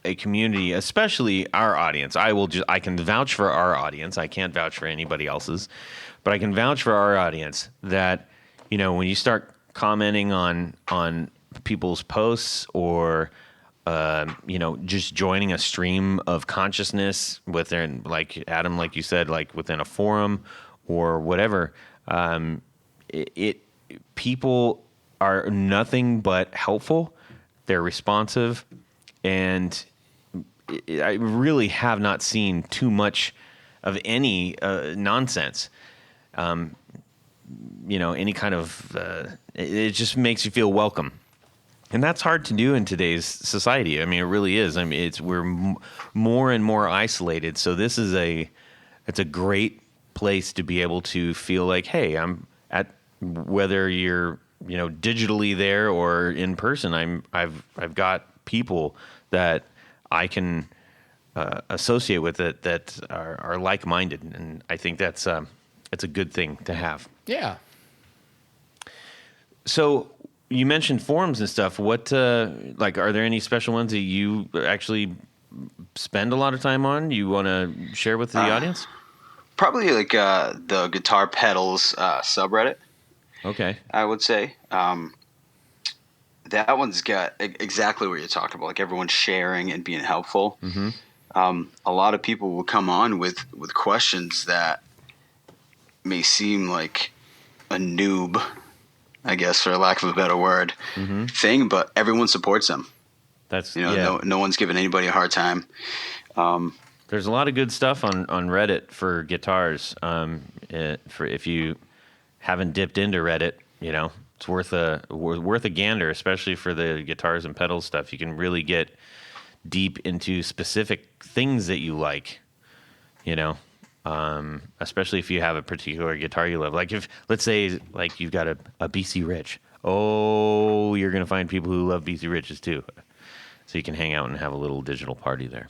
a community, especially our audience. I can vouch for our audience. I can't vouch for anybody else's, but I can vouch for our audience that, when you start commenting on people's posts or, just joining a stream of consciousness within, like Adam, like you said, like within a forum or whatever, people are nothing but helpful. They're responsive, and I really have not seen too much of any nonsense. Any kind of it just makes you feel welcome, and that's hard to do in today's society. I mean, it really is. I mean, we're more and more isolated. So this is it's a great place to be able to feel like, hey, I'm at, whether you're digitally there or in person, I've got people that I can associate with it that are like-minded, and I think it's a good thing to have. Yeah. So you mentioned forums and stuff. What like are there any special ones that you actually spend a lot of time on? You want to share with the audience? Probably like the guitar pedals subreddit. Okay. I would say that one's got exactly what you're talking about. Like everyone's sharing and being helpful. Mm-hmm. A lot of people will come on with questions that may seem like a noob, I guess, for lack of a better word, thing, but everyone supports them. That's no one's giving anybody a hard time. There's a lot of good stuff on Reddit for guitars. For if you haven't dipped into Reddit, it's worth a gander, especially for the guitars and pedals stuff. You can really get deep into specific things that you like, especially if you have a particular guitar you love. Like if, let's say, like you've got a BC Rich. Oh, you're going to find people who love BC Riches too. So you can hang out and have a little digital party there.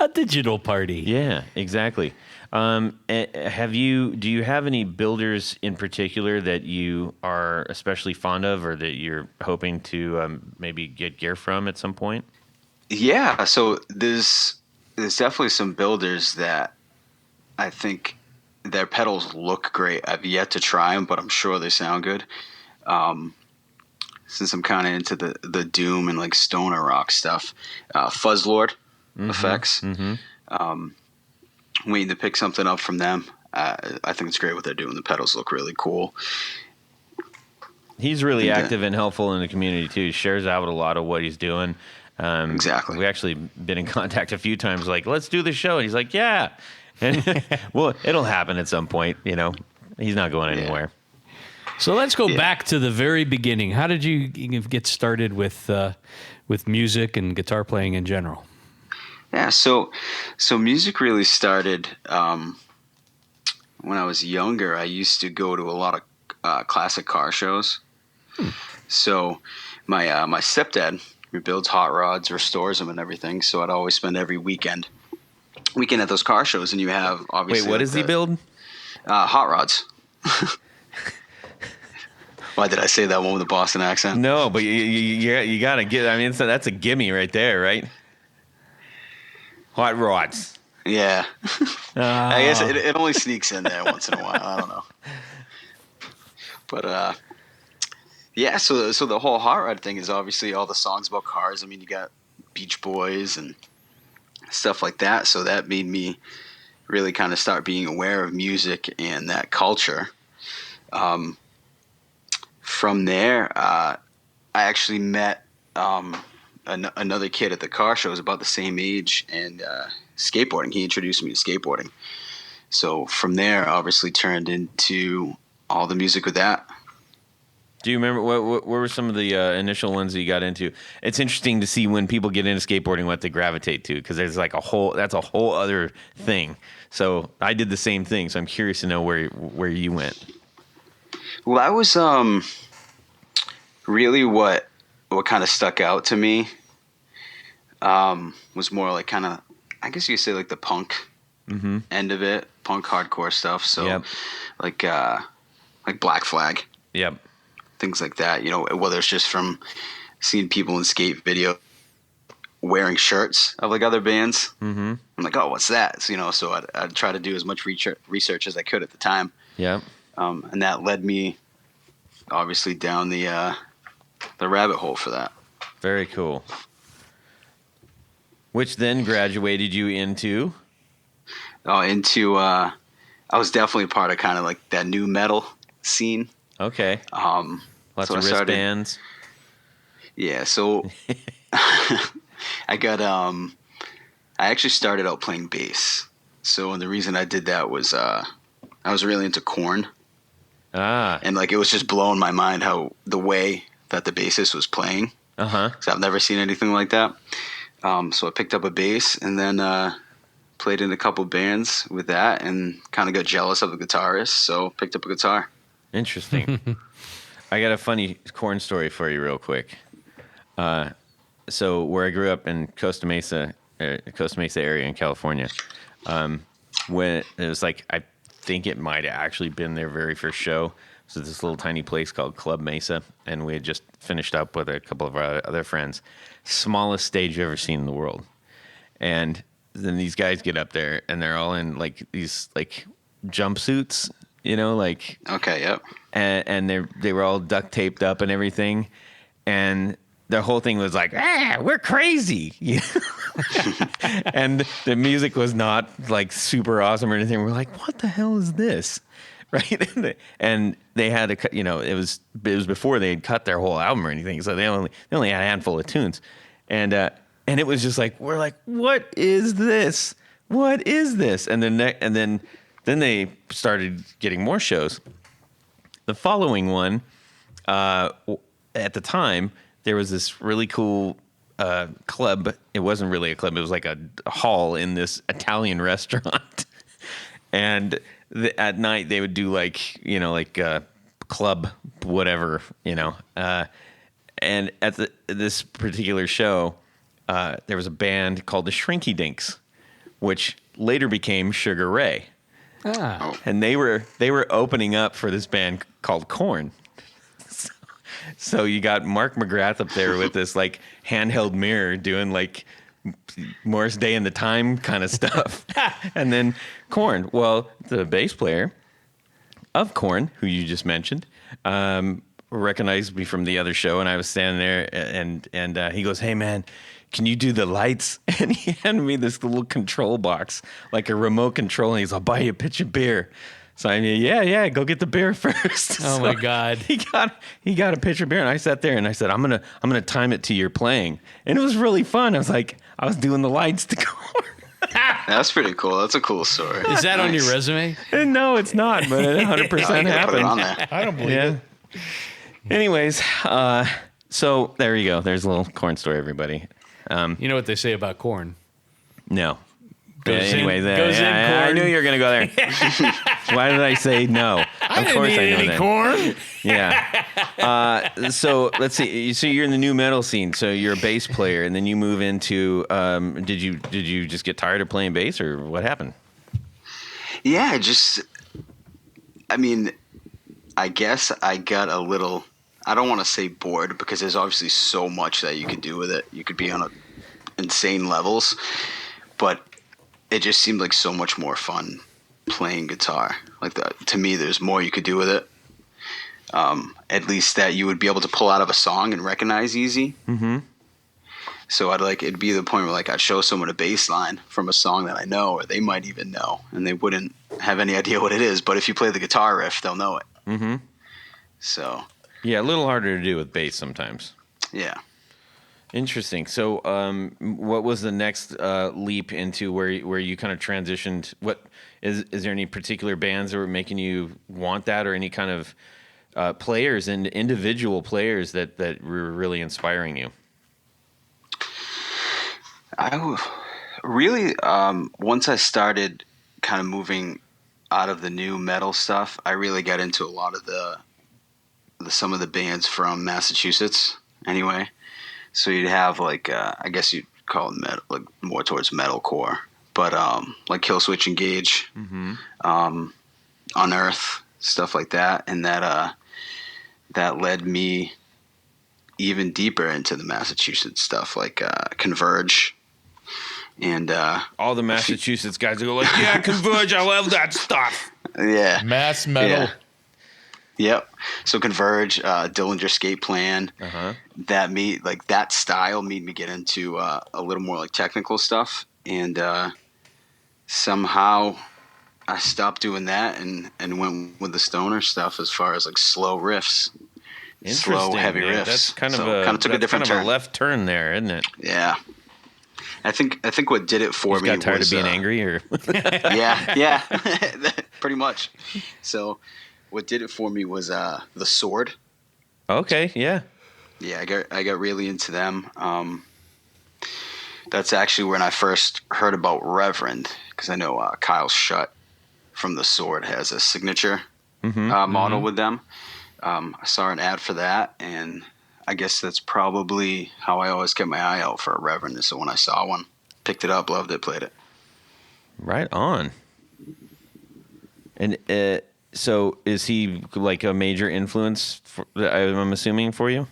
A digital party. Yeah, exactly. Do you have any builders in particular that you are especially fond of, or that you're hoping to maybe get gear from at some point? Yeah, so there's definitely some builders that I think their pedals look great. I've yet to try them, but I'm sure they sound good. Since I'm kind of into the doom and like stoner rock stuff, Fuzzlord effects. Waiting to pick something up from them. I think it's great what they're doing. The pedals look really cool. He's really active and helpful in the community too. He shares out a lot of what he's doing. Exactly. We actually been in contact a few times, like, let's do the show. And he's like, yeah. And well, it'll happen at some point. He's not going anywhere. So let's go back to the very beginning. How did you get started with music and guitar playing in general? Yeah, so music really started when I was younger. I used to go to a lot of classic car shows. So my stepdad rebuilds hot rods, restores them, and everything. So I'd always spend every weekend at those car shows, and you have obviously. Wait, what does he build? Hot rods. Why did I say that one with a Boston accent? No, but you gotta get. I mean, that's a gimme right there, right? Hot rods. Yeah. I guess it only sneaks in there once in a while. I don't know. But yeah, so the whole hot rod thing is obviously all the songs about cars. I mean, you got Beach Boys and stuff like that. So that made me really kind of start being aware of music and that culture. From there, I actually met another kid at the car show, was about the same age, and skateboarding. He introduced me to skateboarding. So from there, obviously turned into all the music with that. Do you remember what were some of the initial ones that you got into? It's interesting to see when people get into skateboarding what they gravitate to, because there's like that's a whole other thing. So I did the same thing. So I'm curious to know where you went. Well, I was really what kind of stuck out to me was more like kind of, I guess you could say, like the punk end of it, punk hardcore stuff. So like Black Flag. Yep. Things like that, whether it's just from seeing people in skate video wearing shirts of like other bands. I'm like, oh, what's that? So I'd try to do as much research as I could at the time. Yeah. And that led me obviously down the rabbit hole for that. Very cool. Which then graduated you into? I was definitely part of kind of like that new metal scene. Okay. Lots of wristbands. Yeah, so I actually started out playing bass. So, and the reason I did that was I was really into Korn. And like it was just blowing my mind how the way that the bassist was playing. Because I've never seen anything like that. So I picked up a bass and then played in a couple bands with that, and kind of got jealous of the guitarist, so picked up a guitar. Interesting. I got a funny Korn story for you real quick. So where I grew up in Costa Mesa area in California, when it was like, I think it might have actually been their very first show, So this little tiny place called Club Mesa, and we had just finished up with a couple of our other friends. Smallest stage you've ever seen in the world. And then these guys get up there, and they're all in like these like jumpsuits, like Okay, yep. and they were all duct taped up and everything, and the whole thing was like, we're crazy. And the music was not like super awesome or anything. We're like, what the hell is this? Right. And they had to cut, it was before they had cut their whole album or anything. So they only had a handful of tunes. And it was just like, we're like, what is this? What is this? And then they started getting more shows. The following one, at the time, there was this really cool club. It wasn't really a club. It was like a hall in this Italian restaurant. And at night they would do like club whatever, and at this particular show, there was a band called the Shrinky Dinks, which later became Sugar Ray. And they were opening up for this band called Korn. So you got Mark McGrath up there with this like handheld mirror doing like Morris Day and the Time kind of stuff. And then Korn. Well, the bass player of Korn, who you just mentioned, recognized me from the other show, and I was standing there, and he goes, "Hey man, can you do the lights?" And he handed me this little control box, like a remote control, and he's, "I'll buy you a pitch of beer." So I mean, yeah, go get the beer first. Oh my God! He got a pitch of beer, and I sat there and I said, "I'm gonna time it to your playing," and it was really fun. I was doing the lights to Korn. That's pretty cool. That's a cool story. Is that on your resume? No, it's not, but it 100% You gotta put it happened. on there. I don't believe it. Anyways, so there you go. There's a little Korn story, everybody. You know what they say about corn? No. Goes in- Anyways, goes in I corn. knew you were going to go there. Why did I say no? I didn't eat any corn. Yeah. So let's see. So you're in the new metal scene. So you're a bass player, and then you move into. Did you just get tired of playing bass, or what happened? Yeah, I guess I got a little, I don't want to say bored, because there's obviously so much that you could do with it. You could be on insane levels, but it just seemed like so much more fun playing guitar. Like to me, there's more you could do with it. At least that you would be able to pull out of a song and recognize easy. Mm-hmm. So it'd be the point where like I'd show someone a bass line from a song that I know, or they might even know, and they wouldn't have any idea what it is. But if you play the guitar riff, they'll know it. Mm-hmm. So. Yeah, a little harder to do with bass sometimes. Yeah. Interesting. So, what was the next leap into where you kind of transitioned? What is there any particular bands that were making you want that, or any kind of players and individual players that were really inspiring you? I really, once I started kind of moving out of the new metal stuff, I really got into a lot of some of the bands from Massachusetts. Anyway. So you'd have like I guess you'd call it metal, like more towards metalcore, but like Killswitch Engage, Unearth, stuff like that, and that led me even deeper into the Massachusetts stuff, like Converge, and all the Massachusetts guys go like, "Yeah, Converge, I love that stuff." Yeah, Mass metal. Yeah. Yep. So Converge, Dillinger Escape Plan, that style made me get into a little more like technical stuff, and somehow I stopped doing that and went with the stoner stuff as far as like slow riffs, slow heavy riffs. That's kind of took a different turn. A left turn there, isn't it? Yeah. I think what did it for me got tired was, of being angry, or yeah, pretty much. So. What did it for me was The Sword. Okay, yeah. Yeah, I got really into them. That's actually when I first heard about Reverend, because I know Kyle Schutt from The Sword has a signature model with them. I saw an ad for that, and I guess that's probably how I always kept my eye out for a Reverend. So when I saw one, picked it up, loved it, played it. Right on. And So is he like a major influence? I'm assuming for you.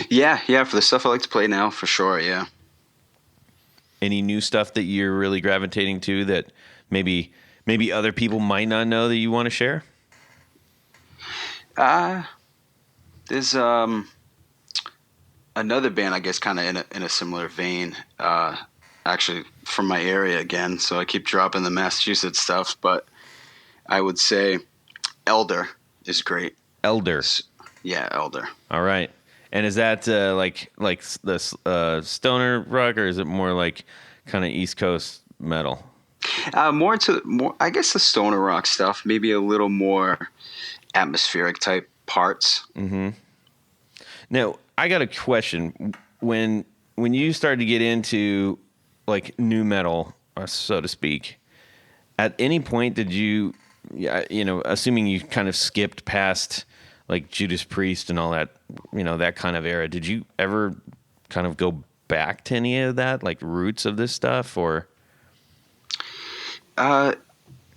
Yeah, for the stuff I like to play now, for sure. Yeah. Any new stuff that you're really gravitating to that maybe other people might not know that you want to share? There's another band, I guess, kind of in a similar vein. Actually, from my area again, so I keep dropping the Massachusetts stuff, but I would say Elder is great. Elder. Yeah, Elder. All right. And is that like the stoner rock, or is it more like kind of East Coast metal? More, I guess, the stoner rock stuff. Maybe a little more atmospheric type parts. Mm-hmm. Now, I got a question. When you started to get into like new metal, so to speak, at any point did you, assuming you kind of skipped past like Judas Priest and all that, that kind of era, did you ever kind of go back to any of that, like roots of this stuff, or? At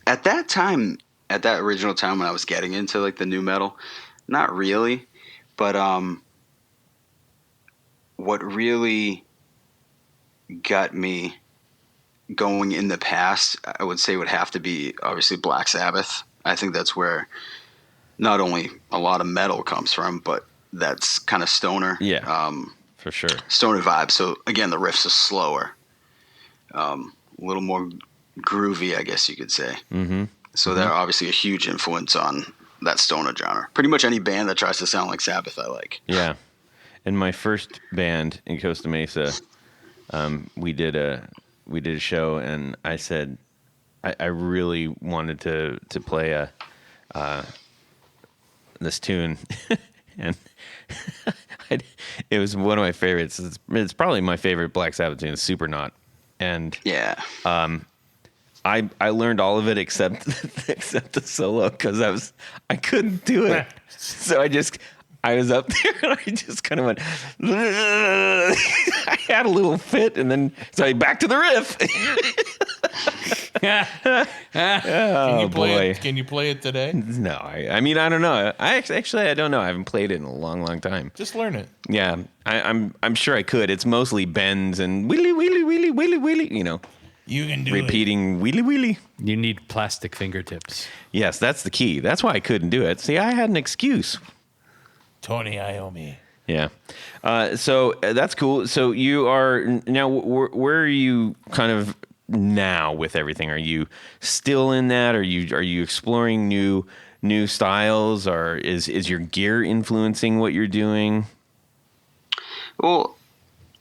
that time, at that original time when I was getting into like the new metal, not really, but what really got me going in the past, I would say, would have to be obviously Black Sabbath. I think that's where not only a lot of metal comes from, but that's kind of stoner. Yeah, for sure. Stoner vibe. So again, the riffs are slower, a little more groovy, I guess you could say. Mm-hmm. So they're obviously a huge influence on that stoner genre. Pretty much any band that tries to sound like Sabbath, I like. Yeah. In my first band in Costa Mesa, we did a show, and I said I really wanted to play this tune, and it was one of my favorites. It's probably my favorite Black Sabbath tune. It's Supernaut, and yeah. I learned all of it except the solo because I couldn't do it. So I was up there and I just kind of went. I had a little fit, and then back to the riff. Can you play it today? No, I mean I don't know. I don't know. I haven't played it in a long, long time. Just learn it. Yeah, I'm sure I could. It's mostly bends and wheelie wheelie wheelie wheelie wheelie. You can do repeating wheelie wheelie. You need plastic fingertips. Yes, that's the key. That's why I couldn't do it. See, I had an excuse. Tony Iommi. Yeah. So that's cool. So you are now. Where are you kind of now with everything? Are you still in that? Are you exploring new styles? Or is your gear influencing what you're doing? Well,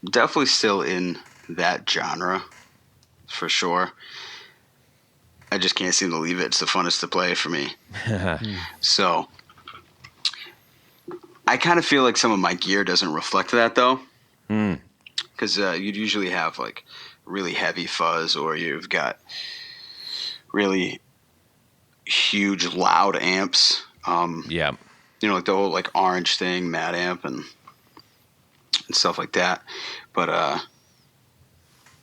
definitely still in that genre, for sure. I just can't seem to leave it. It's the funnest to play for me. So I kind of feel like some of my gear doesn't reflect that, though. Because you'd usually have like really heavy fuzz, or you've got really huge loud amps. Yeah. Like the whole like orange thing, Mad Amp, and stuff like that. But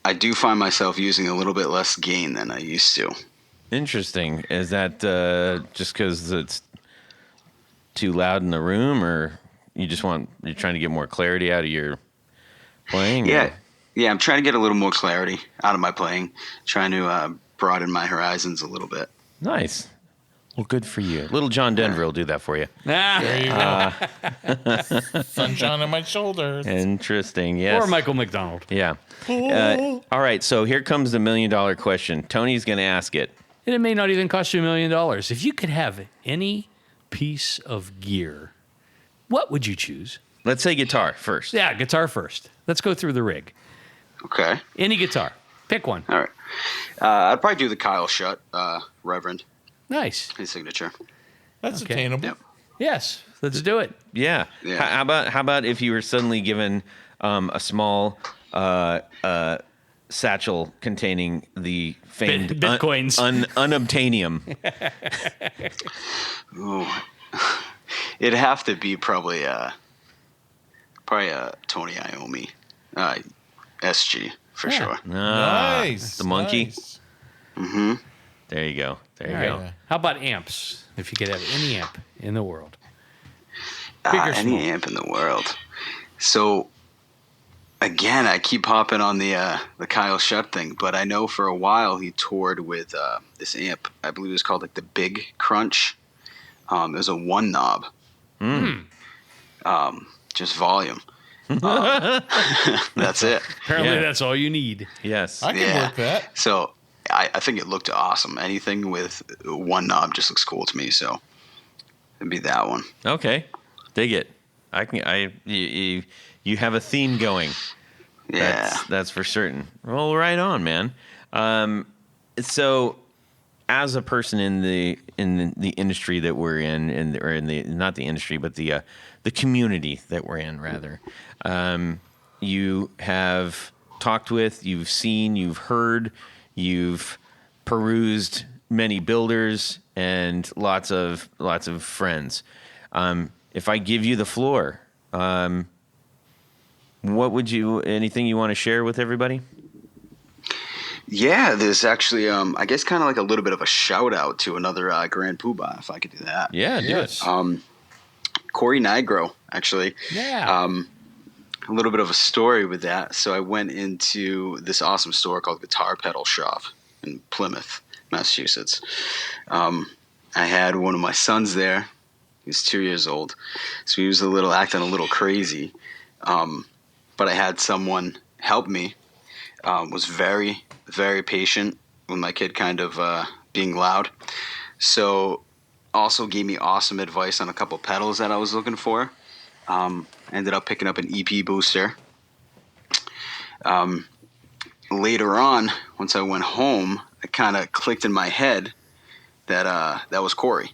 I do find myself using a little bit less gain than I used to. Interesting. Is that just because it's too loud in the room, or you're trying to get more clarity out of your playing? Yeah. I'm trying to get a little more clarity out of my playing, trying to broaden my horizons a little bit. Nice. Well, good for you. Little John Denver will do that for you. There you go. Sunshine on my shoulders. Interesting. Yes. Or Michael McDonald. Yeah. All right. So here comes the $1 million question. Tony's going to ask it. And it may not even cost you $1 million. If you could have any piece of gear, what would you choose? Let's say guitar first. Yeah, guitar first. Let's go through the rig. Okay. Any guitar. Pick one. All right. I'd probably do the Kyle Shutt, Reverend. Nice. His signature. That's Okay. attainable. Yep. Yes, let's do it. Yeah. Yeah. How about if you were suddenly given a small satchel containing the famed Bitcoins. unobtainium? Ooh. It'd have to be probably a Tony Iommi SG for sure. Ah, Nice. the monkey. Nice. Mm-hmm. There you go. There you All right. go. How about amps? If you could have any amp in the world. Big or Any small? amp in the world. So, again, I keep hopping on the Kyle Shutt thing, but I know for a while he toured with this amp. I believe it was called like the Big Crunch. It was a one knob. Just volume. That's it. Apparently, Yeah. that's all you need. Yes. I can work that. So I think it looked awesome. Anything with one knob just looks cool to me. So it'd be that one. Okay. Dig it. You have a theme going. Yeah. That's for certain. Well, right on, man. So, as a person in the industry that we're in, or in the not the industry, but the community that we're in, rather, you have talked with, you've seen, you've heard, you've perused many builders and lots of friends. If I give you the floor, what would anything you want to share with everybody? Yeah, there's actually, I guess, kind of like a little bit of a shout out to another Grand Poohbah, if I could do that. Yeah, do it. Corey Nigro, actually. Yeah. A little bit of a story with that. So I went into this awesome store called Guitar Pedal Shop in Plymouth, Massachusetts. I had one of my sons there. He was 2 years old, so he was acting a little crazy. But I had someone help me. Was very, very patient with my kid kind of being loud. So also gave me awesome advice on a couple pedals that I was looking for. Ended up picking up an EP booster. Later on, once I went home, it kind of clicked in my head that that was Corey.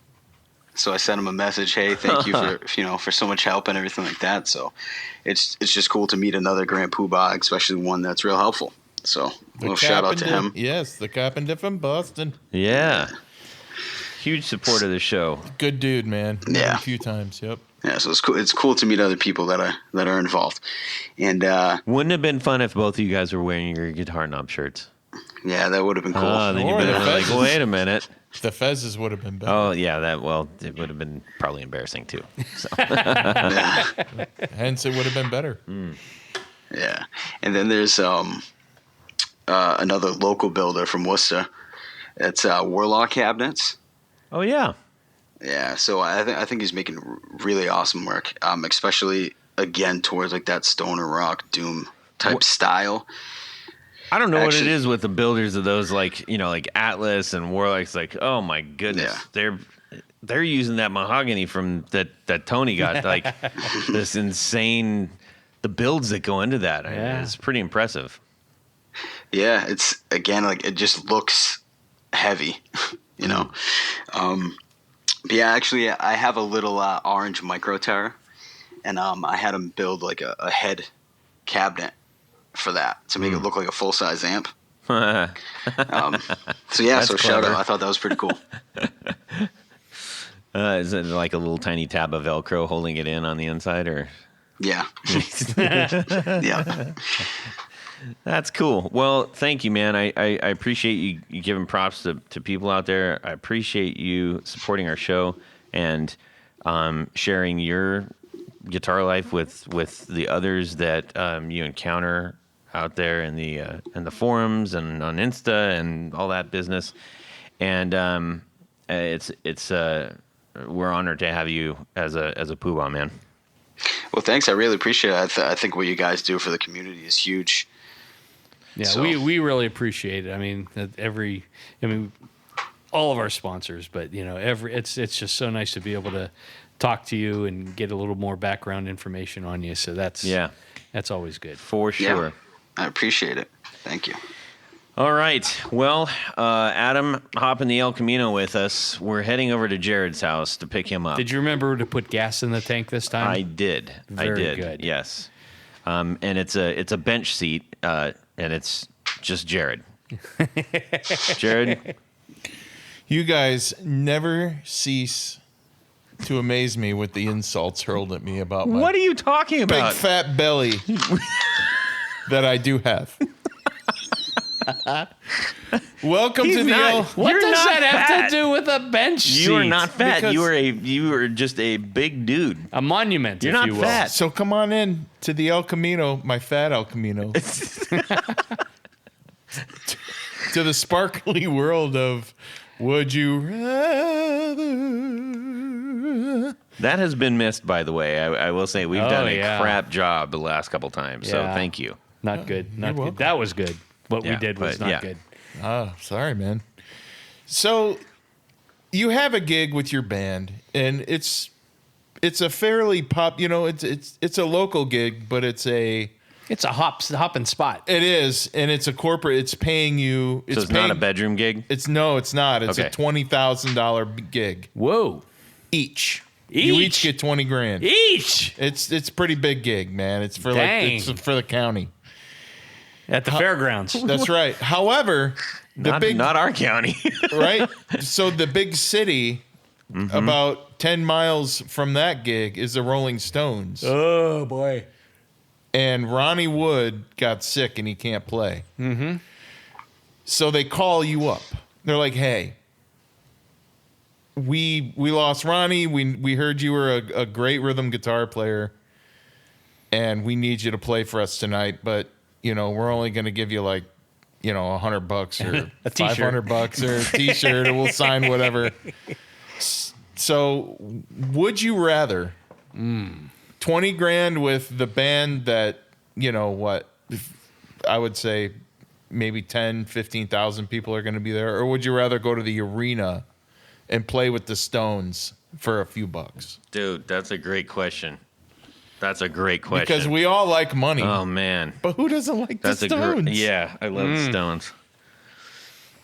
So I sent him a message, hey, thank you for so much help and everything like that. So it's just cool to meet another Grand Poohbah, especially one that's real helpful. So a little shout out to him. Yes, the Carpenter from Boston. Yeah. Huge support of the show. Good dude, man. Met him Yeah. a few times. Yep. Yeah, so it's cool. It's cool to meet other people that are involved. And Wouldn't have been fun if both of you guys were wearing your guitar knob shirts. yeah, that would have been cool. Oh, then you Or would the have been like, Fezzes. wait a minute. The Fezzes would have been better. Oh, yeah, it would have been probably embarrassing too. So. Hence, it would have been better. Yeah, and then there's another local builder from Worcester. It's Warlock Cabinets. Oh, yeah. Yeah, so I think he's making really awesome work, especially again towards like that stoner rock doom type style. I don't know what it Actually- is with the builders of those, like Atlas and Warlock's. Like, oh my goodness, they're using that mahogany from that Tony got. Like this insane, the builds that go into that. Yeah. It's pretty impressive. Yeah, it's again like it just looks heavy, you know. But yeah, actually, I have a little orange Micro Terror, and I had him build like a head cabinet for that to make it look like a full size amp. So yeah, That's so shout clever. out. I thought that was pretty cool. Is it like a little tiny tab of Velcro holding it in on the inside, or? Yeah, yeah. That's cool. Well, thank you, man. I appreciate you giving props to people out there. I appreciate you supporting our show and sharing your guitar life with the others that you encounter out there in the forums and on Insta and all that business. And we're honored to have you as a Poohbah, man. Well, thanks. I really appreciate it. I think what you guys do for the community is huge. Yeah, So- we really appreciate it. I mean, all of our sponsors, but it's just so nice to be able to talk to you and get a little more background information on you. So that's always good. For sure. Yeah, I appreciate it. Thank you. All right. Well, Adam, hop in the El Camino with us. We're heading over to Jared's house to pick him up. Did you remember to put gas in the tank this time? I did. Very good. Yes. And it's a bench seat, and it's just Jared. Jared, You guys never cease to amaze me with the insults hurled at me about my what are you talking big about? fat belly that I do have. Welcome to the not- L. What You're does not that have fat. to do with a bench seat? You are not fat. Because- You are just a big dude. A monument, You're if not you will. fat. So come on in to the El Camino, my fat El Camino, to the sparkly world of Would You Rather. That has been missed, by the way. I will say we've Oh, done a yeah. crap job the last couple times. So Yeah. thank you. Not good. Not welcome. good. That was good. What we Yeah, did was but not yeah. good. Oh, sorry, man. So you have a gig with your band, and it's a fairly pop. You know, it's a local gig, but it's a It's a hopping spot. it is, and it's a corporate. It's paying you. So it's paying, not a bedroom gig? It's no, it's not. It's Okay. a $20,000 gig Whoa. each. You Each? each get 20 grand. Each It's a pretty big gig, man. It's for Dang. it's for the county. at the fairgrounds. That's right. However, the Not our county. right? So the big city, about 10 miles from that gig, is the Rolling Stones. Oh boy. And Ronnie Wood got sick and he can't play. Mm-hmm. So they call you up. They're like, hey, we lost Ronnie. We heard you were a great rhythm guitar player, and we need you to play for us tonight. But, you know, we're only going to give you like, you know, $100 or A t-shirt. $500 or a t-shirt, and we'll sign whatever. So would you rather 20 grand with the band that, you know what, I would say maybe 10, 15,000 people are going to be there? Or would you rather go to the arena and play with the Stones for a few bucks? Dude, that's a great question. That's a great question. Because we all like money. Oh, man. But who doesn't like That's the a Stones? great. Yeah, I love the Stones.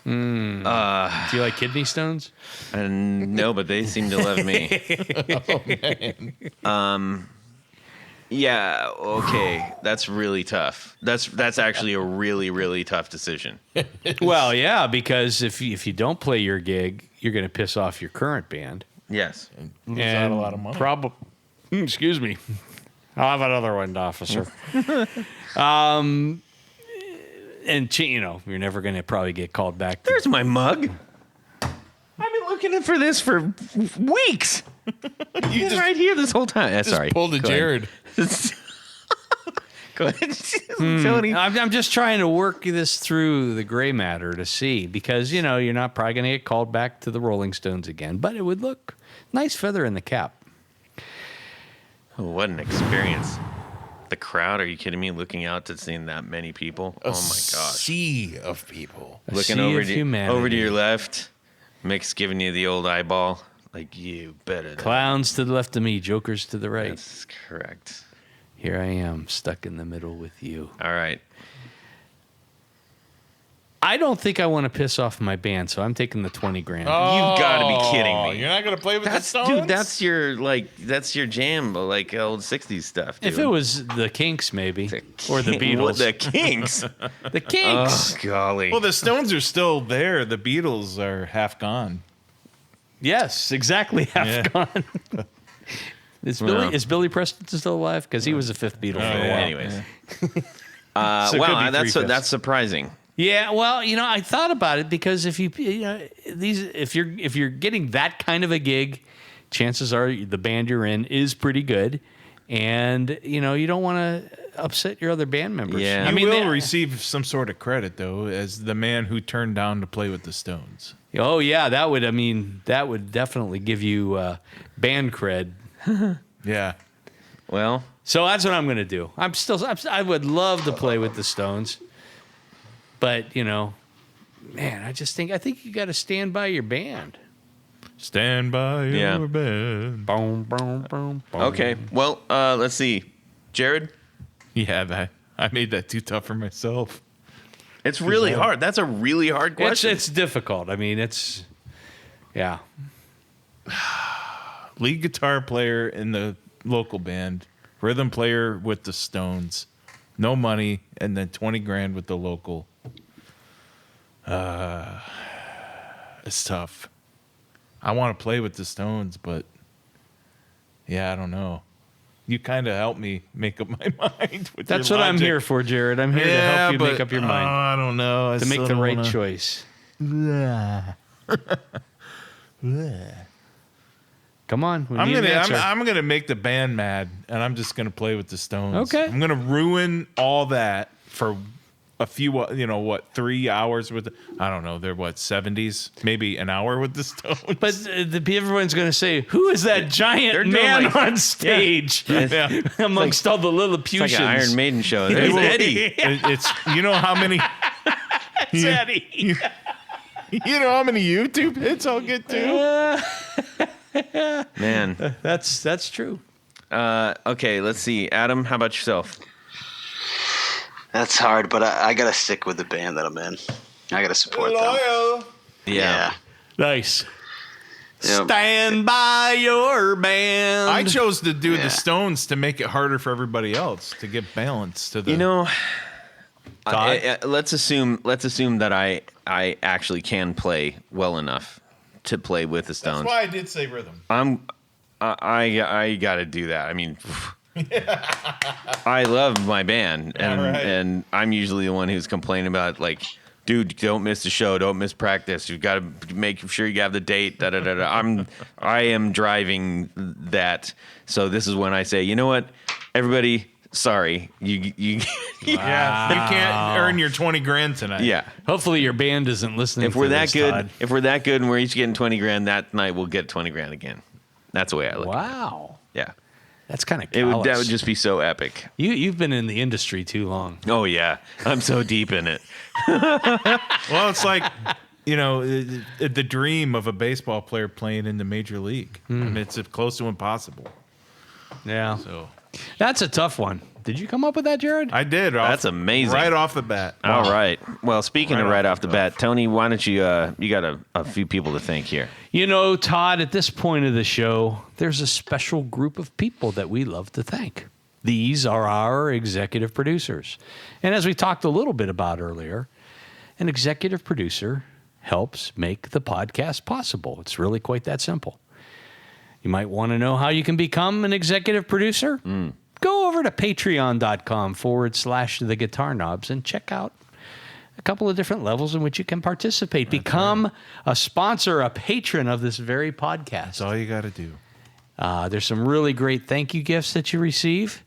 Do you like kidney stones? And no, but they seem to love me. Yeah, okay. That's really tough. That's actually a really, really tough decision. Well, yeah, because if you don't play your gig, you're going to piss off your current band. Yes. Lose out a lot of money. Excuse me. I'll have another one, officer. And you know, you're never going to probably get called back. There's my mug. I've been looking for this for weeks. You It's right here this whole time. Sorry. pulled a Go ahead. Jared. Go ahead. Tony. I'm just trying to work this through the gray matter to see, because, you know, you're not probably going to get called back to the Rolling Stones again, but it would look nice feather in the cap. Oh, what an experience. The crowd, are you kidding me? Looking out to seeing that many people. Oh my gosh. Sea of people. A Looking sea over of to humanity. your left. Mick's giving you the old eyeball. Like, you better. Clowns to the left of me, jokers to the right. That's correct. Here I am, stuck in the middle with you. All right. I don't think I want to piss off my band, so I'm taking the 20 grand. You've got to be kidding me. You're not going to play with That's the Stones? dude. That's your jam, like old '60s stuff. Dude. If it was the Kinks, maybe, or the King- Beatles. what, the Kinks. The Kinks. Oh golly. Well, the Stones are still there. The Beatles are half gone. Yes, exactly. Half gone. Is Billy Preston still alive? Because he was the fifth Beatle for a while. Anyways. So it could Wow, be three-fifths. that's surprising. Yeah, well, you know, I thought about it because if if you're getting that kind of a gig, chances are the band you're in is pretty good, and you know you don't want to upset your other band members. Yeah. You I mean, will they- receive some sort of credit, though, as the man who turned down to play with the Stones. Oh yeah, that would definitely give you band cred. Yeah. Well, So that's what I'm going to do. I would love to play with the Stones, but you know, man, I think you got to stand by your band. Stand by Yeah. your bed. Boom, boom, boom, boom. okay. Well, let's see. Jared, Yeah, I made that too tough for myself. it's really hard. That's a really hard question. It's difficult. I mean, yeah. Lead guitar player in the local band, rhythm player with the Stones, no money, and then 20 grand with the local. It's tough. I want to play with the Stones, but yeah, I don't know. You kind of helped me make up my mind. With That's your what I'm logic. here for, Jared. I'm here to help you make up your mind. I don't know. To make the right choice. Come on. We need an answer. I'm gonna make the band mad, and I'm just gonna play with the Stones. Okay. I'm gonna ruin all that for a few, 3 hours with. I don't know. They're 70s, maybe an hour with the Stones. But everyone's going to say, who is that giant doing man like- on stage Yeah. amongst all the Lilliputians? It's like an Iron Maiden show. There's Eddie. It's how many. It's Eddie. You know how many YouTube hits I'll get to? Man. That's true. Okay, let's see. Adam, how about yourself? That's hard, but I gotta stick with the band that I'm in. I gotta support them. Yeah. Nice. Yep. Stand by your band. I chose to do Yeah. the Stones to make it harder for everybody else to give balance to the. Todd? Let's assume that I actually can play well enough to play with the Stones. That's why I did say rhythm. I got to do that. I mean, I love my band, and I'm usually the one who's complaining about, like, dude, don't miss the show, don't miss practice. You've got to make sure you have the date. Da da da da. I am driving that. So this is when I say, you know what, everybody, sorry, you. Yeah, you can't earn your 20 grand tonight. Yeah. Hopefully your band isn't listening. If we're to that this, good, Todd. if we're that good, and we're each getting 20 grand that night, we'll get 20 grand again. That's the way I look. Wow, At it. Yeah. that's kind of That would just be so epic. You've been in the industry too long. Oh yeah, I'm so deep in it. Well, it's like, the dream of a baseball player playing in the major league. I mean, it's close to impossible. Yeah, So that's a tough one. Did you come up with that, Jared? I did. That's amazing. Right off the bat. All right. Well, speaking of Right right off off the bat, Tony, why don't you? You got a few people to thank here. You know, Todd, at this point of the show, there's a special group of people that we love to thank. These are our executive producers. And as we talked a little bit about earlier, an executive producer helps make the podcast possible. It's really quite that simple. You might want to know how you can become an executive producer. Go over to patreon.com/the Guitar Knobs and check out a couple of different levels in which you can participate. Become a sponsor, a patron of this very podcast. That's all you got to do. There's some really great thank you gifts that you receive.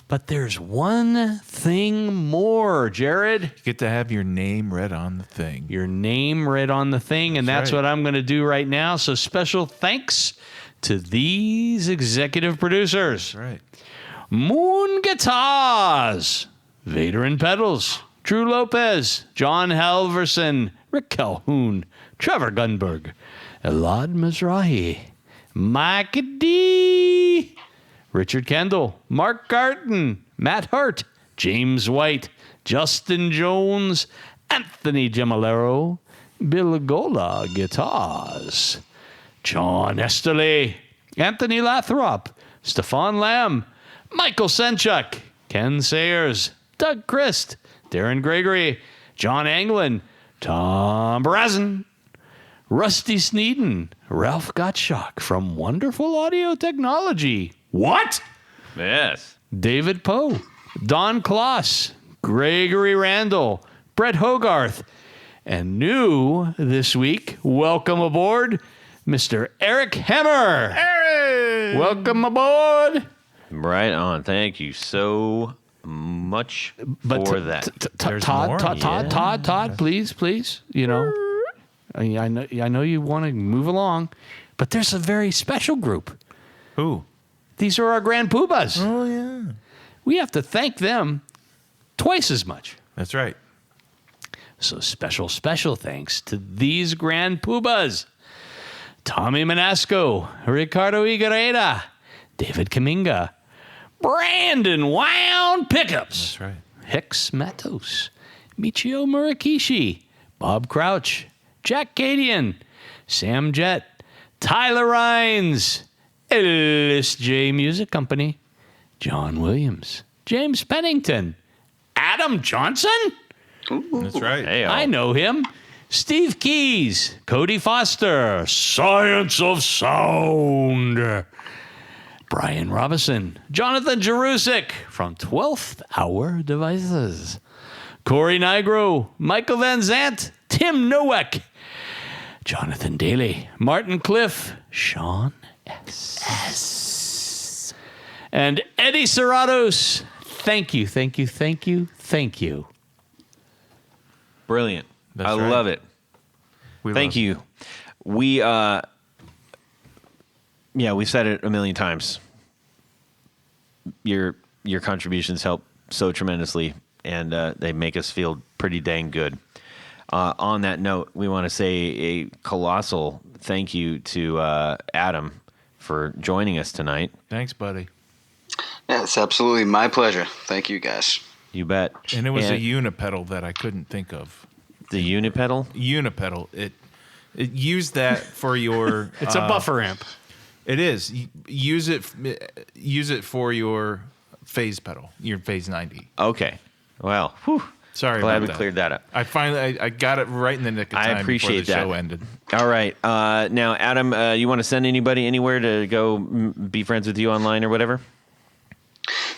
But there's one thing more, Jared. You get to have your name read on the thing. Your name read on the thing, and that's right. what I'm going to do right now. So special thanks to these executive producers. That's right. Moon Guitars, Vader and Pedals, Drew Lopez, John Halverson, Rick Calhoun, Trevor Gunberg, Elad Mizrahi, Mike D, Richard Kendall, Mark Garton, Matt Hurt, James White, Justin Jones, Anthony Gemalero, Bill Gola Guitars, John Esterly, Anthony Lathrop, Stefan Lamb, Michael Senchuk, Ken Sayers, Doug Christ, Darren Gregory, John Anglin, Tom Brazen, Rusty Sneeden, Ralph Gottschalk from Wonderful Audio Technology. What? Yes. David Poe, Don Kloss, Gregory Randall, Brett Hogarth, and new this week, welcome aboard, Mr. Eric Hemmer. Aaron! Welcome aboard. Right on. Thank you so much for that. There's more? Todd, please. You know, I know you want to move along, but there's a very special group. Who? These are our Grand Poohbahs. Oh, yeah. We have to thank them twice as much. That's right. So special thanks to these Grand Poohbahs. Tommy Manasco, Ricardo Iguareda, David Kaminga, Brandon Wound Pickups. That's right. Hicks Matos, Michio Murakishi, Bob Crouch, Jack Cadian, Sam Jett, Tyler Rhines, Ellis J Music Company, John Williams, James Pennington, Adam Johnson? That's right. Hey, I know him. Steve Keys, Cody Foster, Science of Sound, Brian Robinson, Jonathan Jerusik from 12th Hour Devices, Corey Nigro, Michael Van Zant, Tim Nowak, Jonathan Daly, Martin Cliff, Sean S. And Eddie Serratos. Thank you, thank you, thank you, thank you. Brilliant. That's I right. love it. Thank you. We we've said it a million times. Your contributions help so tremendously, and they make us feel pretty dang good. On that note, we want to say a colossal thank you to Adam for joining us tonight. Thanks, buddy. Yeah, it's absolutely my pleasure. Thank you, guys. You bet. And it was a unipedal that I couldn't think of. The unipedal? Unipedal. It used that for your. It's a buffer amp. It is. Use it for your phase pedal, your phase 90. Okay. Well, whew. Sorry Glad about we that. cleared that up. I finally I got it right in the nick of I time appreciate before the that. show ended. All right. Now, Adam, you want to send anybody anywhere to go be friends with you online or whatever?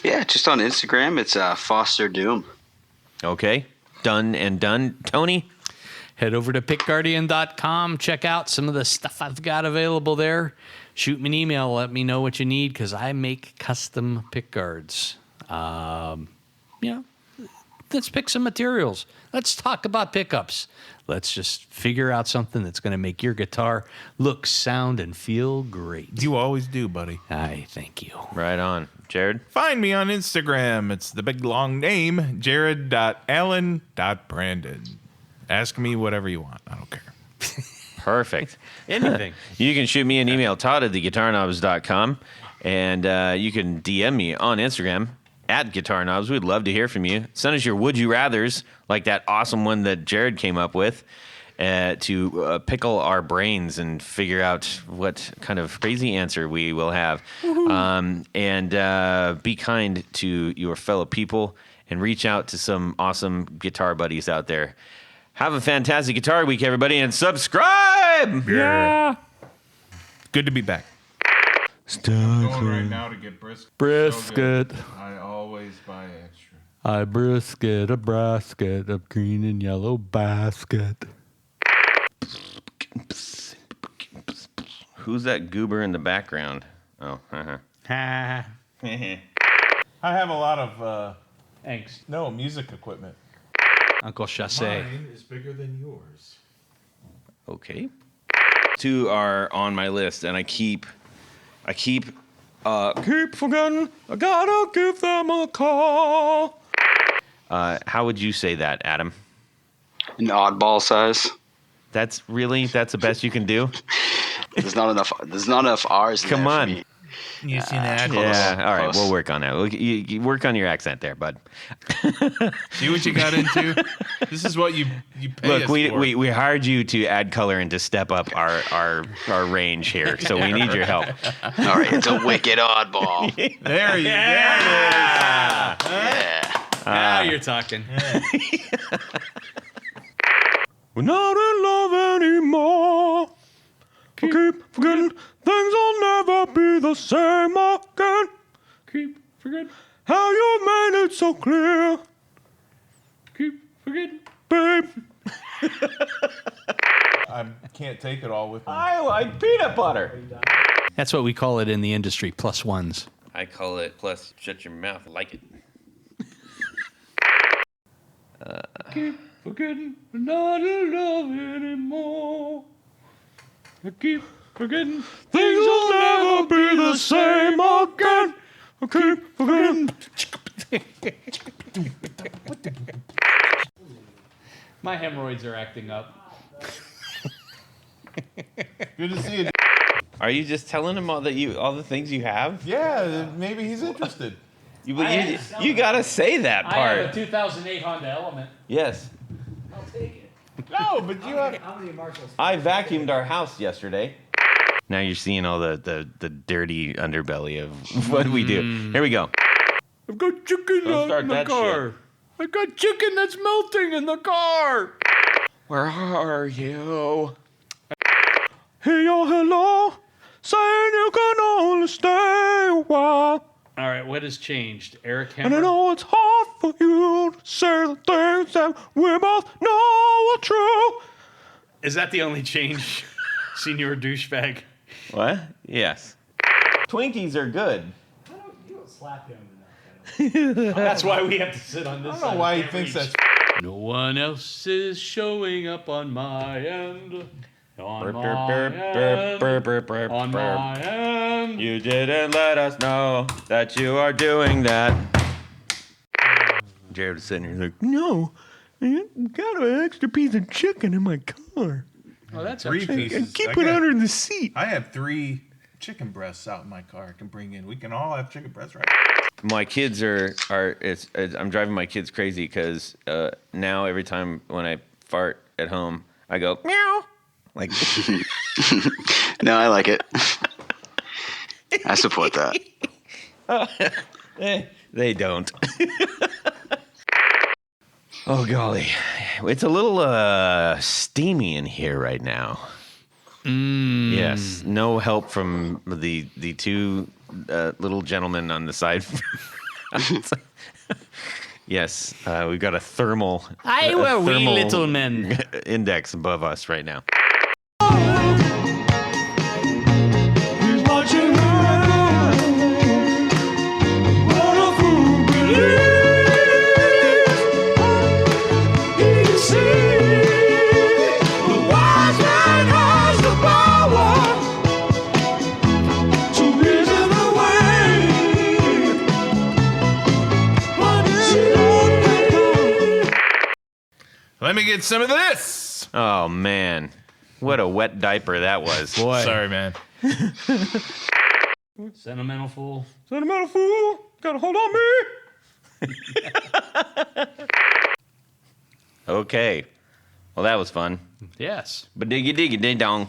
Yeah, just on Instagram, it's Foster Doom. Okay. Done and done. Tony? Head over to pickguardian.com. Check out some of the stuff I've got available there. Shoot me an email. Let me know what you need because I make custom pick guards. Let's pick some materials. Let's talk about pickups. Let's just figure out something that's going to make your guitar look, sound, and feel great. You always do, buddy. I thank you. Right on. Jared? Find me on Instagram. It's the big long name, jared.allen.brandon. Ask me whatever you want. I don't care. Perfect. Anything. You can shoot me an email, todd@theguitarknobs.com, and you can DM me on Instagram @guitarknobs. We'd love to hear from you. Send us your would you rathers, like that awesome one that Jared came up with, to pickle our brains and figure out what kind of crazy answer we will have. And be kind to your fellow people and reach out to some awesome guitar buddies out there. Have a fantastic guitar week, everybody, and subscribe! Yeah. Good to be back. Going right now to get brisket. Brisket. I always buy extra. I brisket a basket of green and yellow basket. Who's that goober in the background? Oh, I have a lot of Thanks, music equipment. Uncle Chassé. Mine is bigger than yours. okay. Two are on my list, and I keep forgetting. I gotta give them a call. How would you say that, Adam? An oddball size. That's the best you can do? There's not enough R's in Come there for on. me. You see that? Yeah, all right, Close. we'll work on that. You work on your accent there, bud. See what you got into? This is what you pay Look, us we for. hired you to add color and to step up our range here, so we need your help. All right, it's a wicked oddball. There you go. Yeah. Now you're talking. We're not in love anymore. I keep forgetting things will never be the same again. Keep forgetting. How you made it so clear, Keep forgetting. babe. I can't take it all with me. I like peanut butter. That's what we call it in the industry, plus ones. I call it plus shut your mouth. I like it. Keep forgetting we're not in love anymore. I keep forgetting Things will never be the same again. I keep forgetting. My hemorrhoids are acting up. Good to see you. Are you just telling him all the things you have? Yeah, maybe he's interested. You gotta say that I have a part. 2008 Honda Element. Yes. I'll take it. No, but you have. I vacuumed our house yesterday. Now you're seeing all the dirty underbelly of what we do. Here we go. I've got chicken Don't start in the that car. I got chicken that's melting in the car. Where are you? Hey, yo, hello. saying you can only stay a while. All right, what has changed? Eric And I Hammer? know it's hard for you to say the things that we both know are true. Is that the only change, Senior Douchebag? What? Yes. Twinkies are good. You don't slap him enough. That's why we have to sit on this I side. don't know why he Can't thinks reach. that's. No one else is showing up on my end. On Burp, my burp, end. burp, burp, burp, On burp. my end. You didn't let us know that you are doing that. Jared was sitting here like, no, I got an extra piece of chicken in my car. Oh, that's Three actually- pieces. Keep I it got- under the seat. I have 3 chicken breasts out in my car I can bring in. We can all have chicken breasts, right? My kids I'm driving my kids crazy because now every time when I fart at home, I go, meow. Like, No, I like it. I support that. they don't. Oh, golly. It's a little steamy in here right now. Yes. No help from the two little gentlemen on the side. Yes. We've got a thermal. I a were wee thermal little men. index above us right now. Let me get some of this. Oh, man. What a wet diaper that was. Boy. Sorry, man. Sentimental fool. Sentimental fool. Got a hold on me. Okay. Well, that was fun. Yes. But diggy diggy ding dong.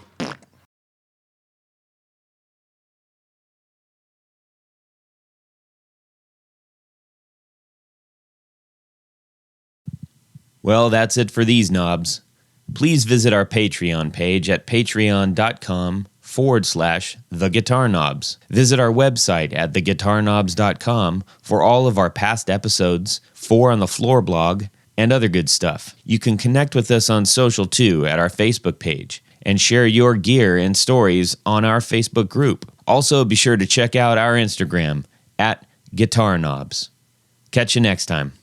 Well, that's it for these knobs. Please visit our Patreon page at patreon.com/theguitarknobs. Visit our website at theguitarknobs.com for all of our past episodes, 4 on the Floor blog, and other good stuff. You can connect with us on social too at our Facebook page and share your gear and stories on our Facebook group. Also, be sure to check out our Instagram at Guitar Knobs. Catch you next time.